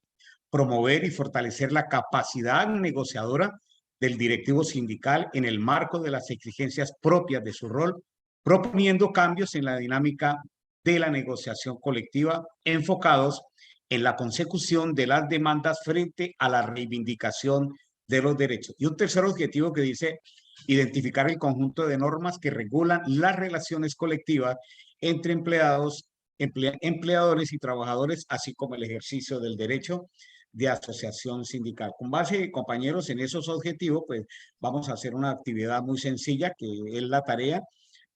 promover y fortalecer la capacidad negociadora del directivo sindical en el marco de las exigencias propias de su rol, proponiendo cambios en la dinámica de la negociación colectiva enfocados en la consecución de las demandas frente a la reivindicación de los derechos. Y un tercer objetivo que dice identificar el conjunto de normas que regulan las relaciones colectivas entre empleadores y trabajadores, así como el ejercicio del derecho de asociación sindical. Con base, compañeros, en esos objetivos, pues vamos a hacer una actividad muy sencilla que es la tarea.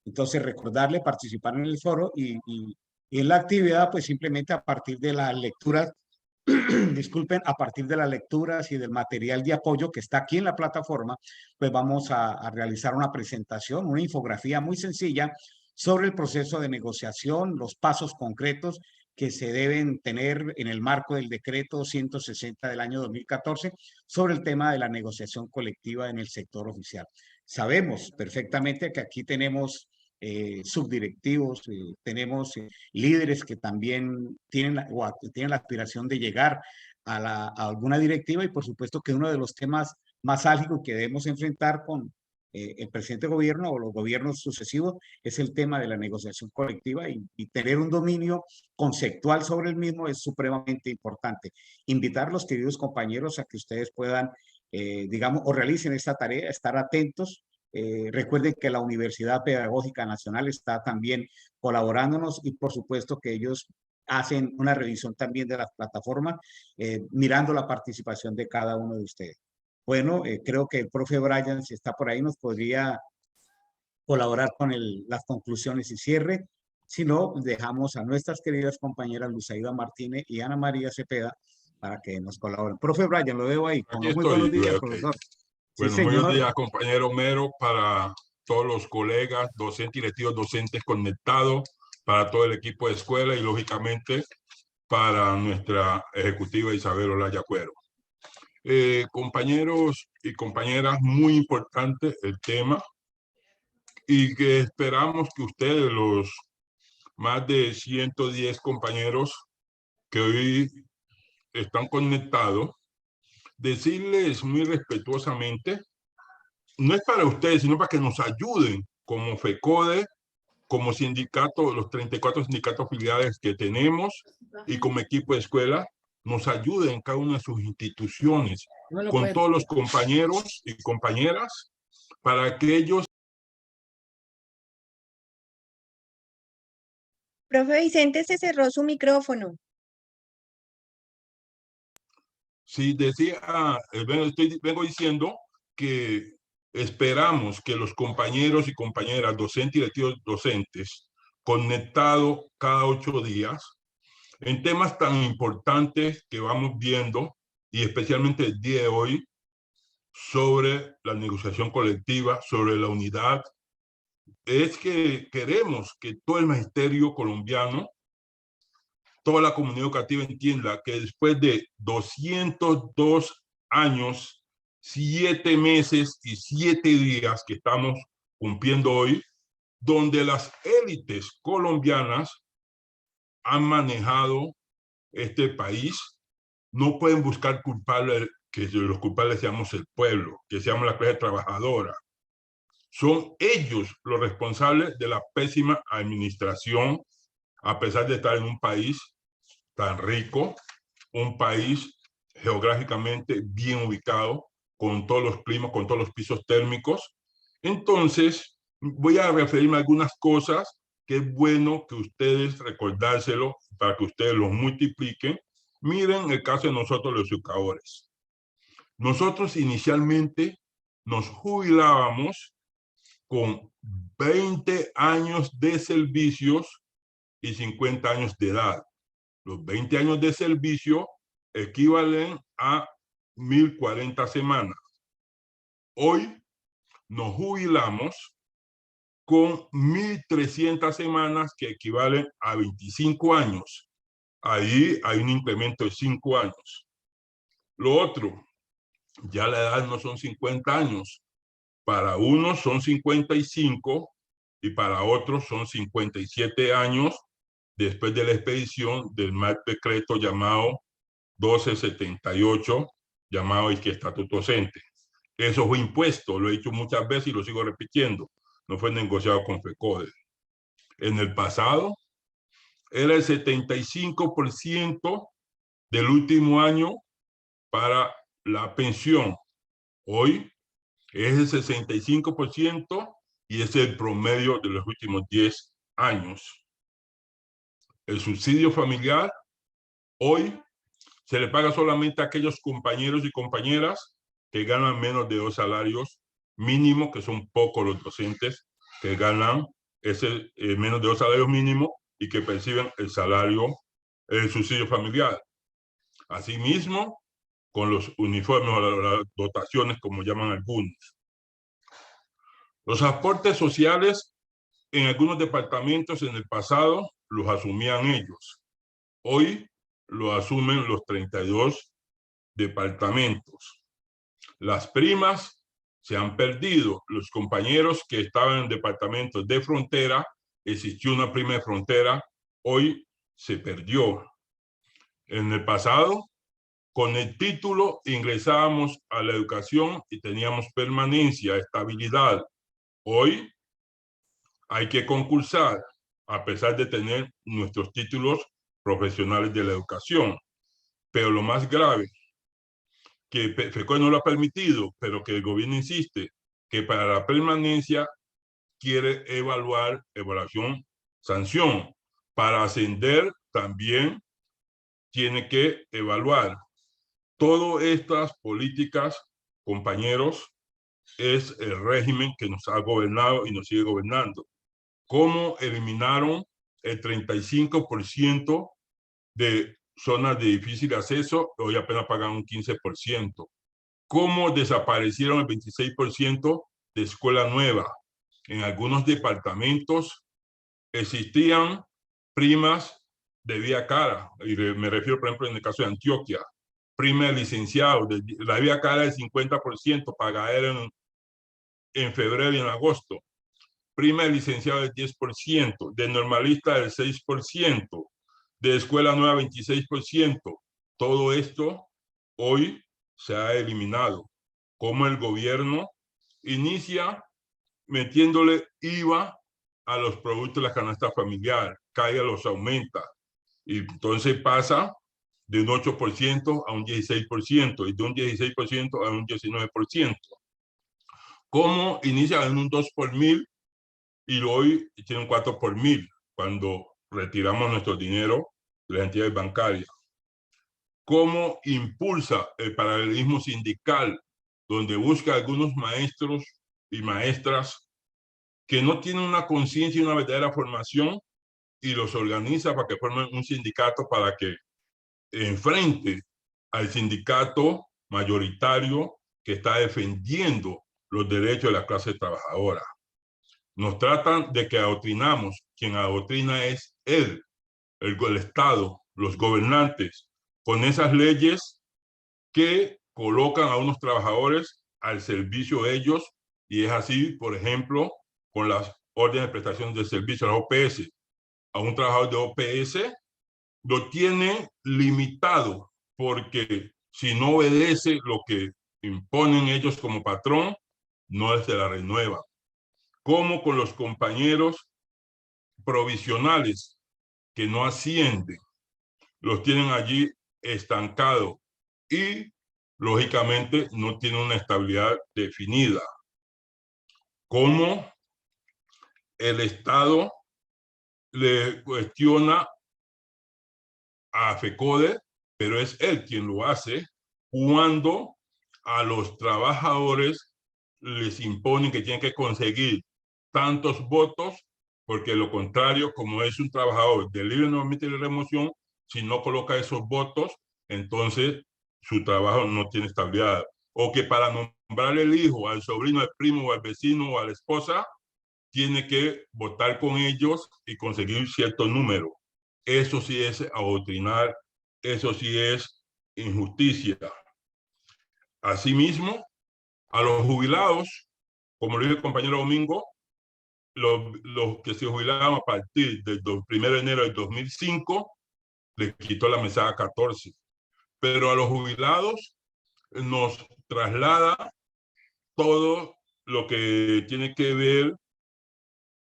Entonces, recordarle participar en el foro y en la actividad, pues simplemente a partir de las lecturas, disculpen, a partir de las lecturas y del material de apoyo que está aquí en la plataforma, pues vamos a realizar una presentación, una infografía muy sencilla sobre el proceso de negociación, los pasos concretos que se deben tener en el marco del decreto 160 del año 2014 sobre el tema de la negociación colectiva en el sector oficial. Sabemos perfectamente que aquí tenemos subdirectivos, tenemos líderes que también tienen la aspiración de llegar a alguna directiva y por supuesto que uno de los temas más álgidos que debemos enfrentar con el presente gobierno o los gobiernos sucesivos es el tema de la negociación colectiva y tener un dominio conceptual sobre el mismo es supremamente importante. Invitar a los queridos compañeros a que ustedes puedan, digamos, o realicen esta tarea, estar atentos. Recuerden que la Universidad Pedagógica Nacional está también colaborándonos y por supuesto que ellos hacen una revisión también de las plataformas, mirando la participación de cada uno de ustedes. Bueno, creo que el profe Brian, si está por ahí, nos podría colaborar con las conclusiones y cierre. Si no, dejamos a nuestras queridas compañeras Luzaida Martínez y Ana María Cepeda para que nos colaboren. Profe Brian, lo veo ahí. Aquí Muy buenos días, okay. profesor. Bueno, sí, buenos días, compañero Mero, para todos los colegas, docentes y directivos docentes conectados, para todo el equipo de escuela y, lógicamente, para nuestra ejecutiva Isabel Olaya Cuero. Compañeros y compañeras, muy importante el tema y que esperamos que ustedes, los más de 110 compañeros que hoy están conectados, decirles muy respetuosamente, no es para ustedes, sino para que nos ayuden como FECODE, como sindicato, los 34 sindicatos filiales que tenemos y como equipo de escuela, nos ayuden en cada una de sus instituciones, con todos los compañeros y compañeras, para que ellos... Profe Vicente, se cerró su micrófono. Sí, decía, vengo diciendo que esperamos que los compañeros y compañeras docentes y directivos docentes conectados cada 8 días en temas tan importantes que vamos viendo y especialmente el día de hoy sobre la negociación colectiva, sobre la unidad, es que queremos que todo el magisterio colombiano, toda la comunidad educativa entienda que después de 202 años, 7 meses y 7 días que estamos cumpliendo hoy, donde las élites colombianas han manejado este país. No pueden buscar culpables, que los culpables seamos el pueblo, que seamos la clase trabajadora. Son ellos los responsables de la pésima administración, a pesar de estar en un país tan rico, un país geográficamente bien ubicado, con todos los climas, con todos los pisos térmicos. Entonces, voy a referirme a algunas cosas que es bueno que ustedes recordárselo para que ustedes los multipliquen. Miren el caso de nosotros los educadores. Nosotros inicialmente nos jubilábamos con 20 años de servicios y 50 años de edad. Los 20 años de servicio equivalen a 1040 semanas. Hoy nos jubilamos con 1300 semanas que equivalen a 25 años. Ahí hay un incremento de 5 años. Lo otro, ya la edad no son 50 años. Para unos son 55 y para otros son 57 años después de la expedición del mal decreto llamado 1278, llamado el estatuto docente. Eso fue impuesto, lo he dicho muchas veces y lo sigo repitiendo. No fue negociado con FECODE. En el pasado, era el 75% del último año para la pensión. Hoy es el 65% y es el promedio de los últimos 10 años. El subsidio familiar hoy se le paga solamente a aquellos compañeros y compañeras que ganan menos de 2 salarios mínimos, que son pocos los docentes que ganan ese menos de 2 salarios mínimos y que perciben el subsidio familiar. Asimismo, con los uniformes o las dotaciones, como llaman algunos. Los aportes sociales en algunos departamentos en el pasado los asumían ellos. Hoy lo asumen los 32 departamentos. Las primas se han perdido. Los compañeros que estaban en departamentos de frontera, existió una prima de frontera, hoy se perdió. En el pasado, con el título ingresábamos a la educación y teníamos permanencia, estabilidad. Hoy hay que concursar, a pesar de tener nuestros títulos profesionales de la educación. Pero lo más grave, que FECODE no lo ha permitido, pero que el gobierno insiste, que para la permanencia quiere evaluación, sanción. Para ascender también tiene que evaluar. Todas estas políticas, compañeros, es el régimen que nos ha gobernado y nos sigue gobernando. ¿Cómo eliminaron el 35% de zonas de difícil acceso? Hoy apenas pagan un 15%. ¿Cómo desaparecieron el 26% de escuela nueva? En algunos departamentos existían primas de vía cara, y me refiero, por ejemplo, en el caso de Antioquia, prima de licenciado, la vía cara del 50%, pagadera en febrero y en agosto, prima de licenciado del 10%, de normalista del 6%, de escuela nueva 26%. Todo esto hoy se ha eliminado. Como el gobierno inicia metiéndole IVA a los productos de la canasta familiar, CAIA los aumenta, y entonces pasa de un 8% a un 16%, y de un 16% a un 19%. ¿Cómo inicia en un 2 por 1000 y hoy tiene un 4 por 1000 cuando retiramos nuestro dinero de las entidades bancarias? ¿Cómo impulsa el paralelismo sindical, donde busca algunos maestros y maestras que no tienen una conciencia y una verdadera formación y los organiza para que formen un sindicato para que enfrente al sindicato mayoritario que está defendiendo los derechos de la clase trabajadora? Nos tratan de que adoctrinamos. Quien adoctrina es el Estado, los gobernantes, con esas leyes que colocan a unos trabajadores al servicio de ellos, y es así, por ejemplo, con las orden de prestación de servicio, la OPS, a un trabajador de OPS, lo tiene limitado, porque si no obedece lo que imponen ellos como patrón, no se la renueva. Como con los compañeros provisionales que no ascienden, los tienen allí estancados y lógicamente no tienen una estabilidad definida. Como el Estado le cuestiona a FECODE, pero es él quien lo hace cuando a los trabajadores les imponen que tienen que conseguir tantos votos, porque lo contrario, como es un trabajador de libre no admite la remoción, si no coloca esos votos, entonces su trabajo no tiene estabilidad. O que para nombrar el hijo, al sobrino, al primo, o al vecino, o a la esposa, tiene que votar con ellos y conseguir cierto número. Eso sí es adoctrinar, eso sí es injusticia. Asimismo, a los jubilados, como lo dijo el compañero Domingo, los que se jubilaban a partir del 1 de enero del 2005, les quitó la mesada 14. Pero a los jubilados nos traslada todo lo que tiene que ver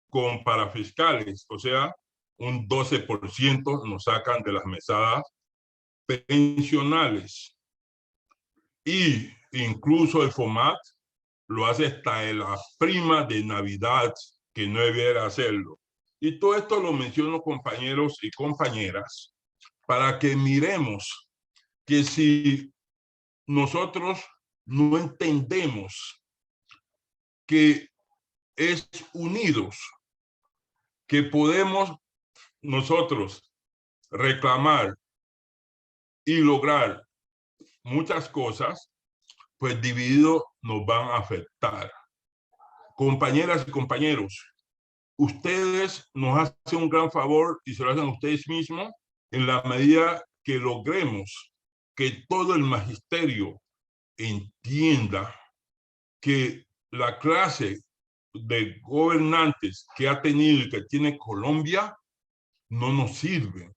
con parafiscales, o sea, un 12% nos sacan de las mesadas pensionales. Y incluso el FOMAT lo hace hasta en la prima de Navidad, que no debiera hacerlo. Y todo esto lo menciono, compañeros y compañeras, para que miremos que si nosotros no entendemos que es unidos que podemos nosotros reclamar y lograr muchas cosas, pues dividido nos van a afectar. Compañeras y compañeros, ustedes nos hacen un gran favor y se lo hacen a ustedes mismos en la medida que logremos que todo el magisterio entienda que la clase de gobernantes que ha tenido y que tiene Colombia no nos sirve.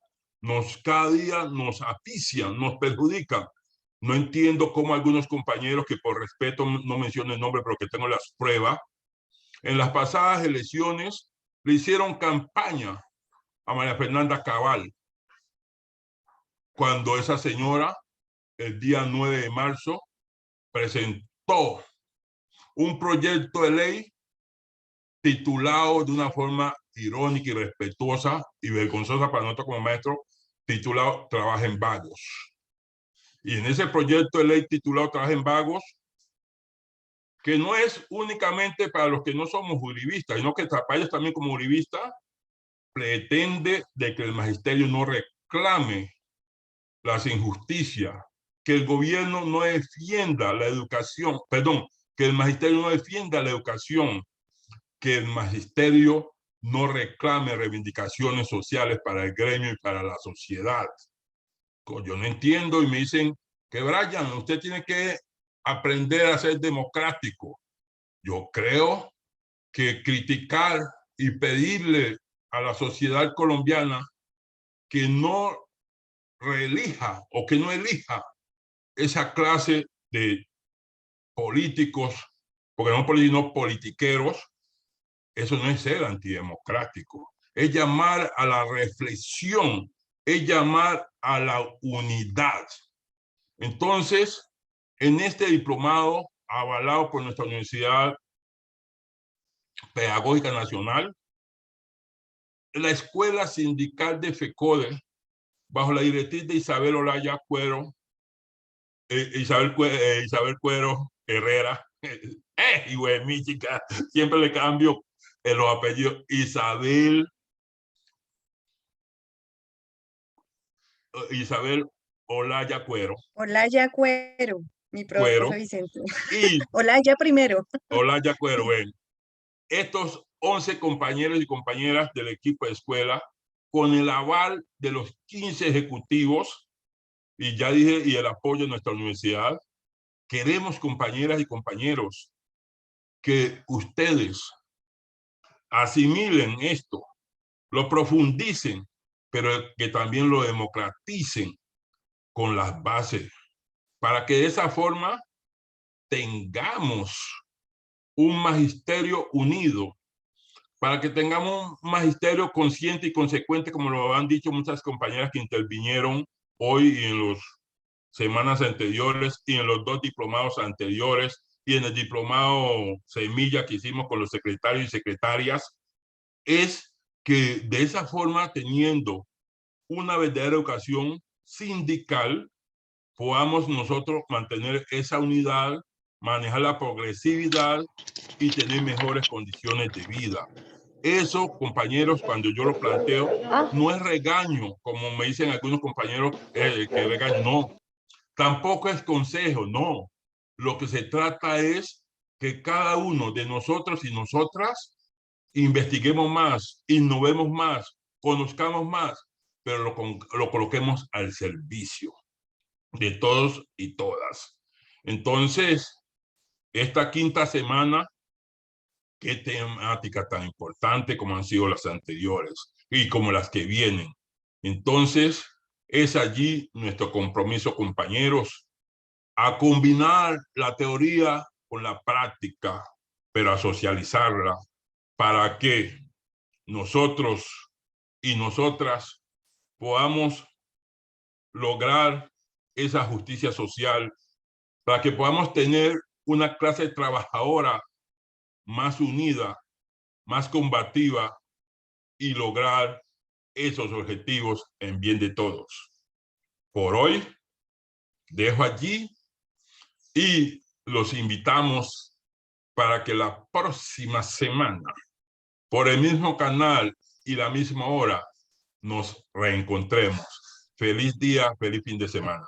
Cada día nos apician, nos perjudican. No entiendo cómo algunos compañeros, que por respeto no menciono el nombre, pero que tengo las pruebas, en las pasadas elecciones le hicieron campaña a María Fernanda Cabal, cuando esa señora, el día 9 de marzo, presentó un proyecto de ley titulado de una forma irónica y respetuosa y vergonzosa para nosotros como maestros, titulado Trabajen Vagos. Y en ese proyecto de ley titulado Trabajen Vagos, que no es únicamente para los que no somos uribistas, sino que para ellos también como uribistas, pretende de que el magisterio no reclame las injusticias, que el gobierno no defienda la educación, perdón, que el magisterio no defienda la educación, que el magisterio no reclame reivindicaciones sociales para el gremio y para la sociedad. Yo no entiendo y me dicen que Brian, usted tiene que aprender a ser democrático. Yo creo que criticar y pedirle a la sociedad colombiana que no reelija o que no elija esa clase de políticos, porque no políticos, no politiqueros, eso no es ser antidemocrático. Es llamar a la reflexión, es llamar a la unidad. Entonces, en este diplomado avalado por nuestra Universidad Pedagógica Nacional, la Escuela Sindical de FECODE, bajo la directriz de Isabel Olaya Cuero, Isabel Cuero Herrera, y güey, mi chica, siempre le cambio los apellidos, Isabel Olaya Cuero. Olaya Cuero, mi profe Cuero. Vicente. Y Olaya primero. Olaya Cuero, ven. Estos 11 compañeros y compañeras del equipo de escuela, con el aval de los 15 ejecutivos, y ya dije, y el apoyo de nuestra universidad, queremos, compañeras y compañeros, que ustedes asimilen esto, lo profundicen, pero que también lo democraticen con las bases, para que de esa forma tengamos un magisterio unido, para que tengamos un magisterio consciente y consecuente, como lo han dicho muchas compañeras que intervinieron hoy y en las semanas anteriores y en los 2 diplomados anteriores y en el diplomado Semilla que hicimos con los secretarios y secretarias, es que de esa forma, teniendo una verdadera educación sindical, podamos nosotros mantener esa unidad, manejar la progresividad y tener mejores condiciones de vida. Eso, compañeros, cuando yo lo planteo, no es regaño, como me dicen algunos compañeros que regaño, no. Tampoco es consejo, no. Lo que se trata es que cada uno de nosotros y nosotras investiguemos más, innovemos más, conozcamos más, pero lo coloquemos al servicio de todos y todas. Entonces, esta quinta semana, qué temática tan importante como han sido las anteriores y como las que vienen. Entonces, es allí nuestro compromiso, compañeros, a combinar la teoría con la práctica, pero a socializarla para que nosotros y nosotras podamos lograr esa justicia social, para que podamos tener una clase trabajadora más unida, más combativa y lograr esos objetivos en bien de todos. Por hoy, dejo allí y los invitamos para que la próxima semana, por el mismo canal y la misma hora, nos reencontremos. Feliz día, feliz fin de semana.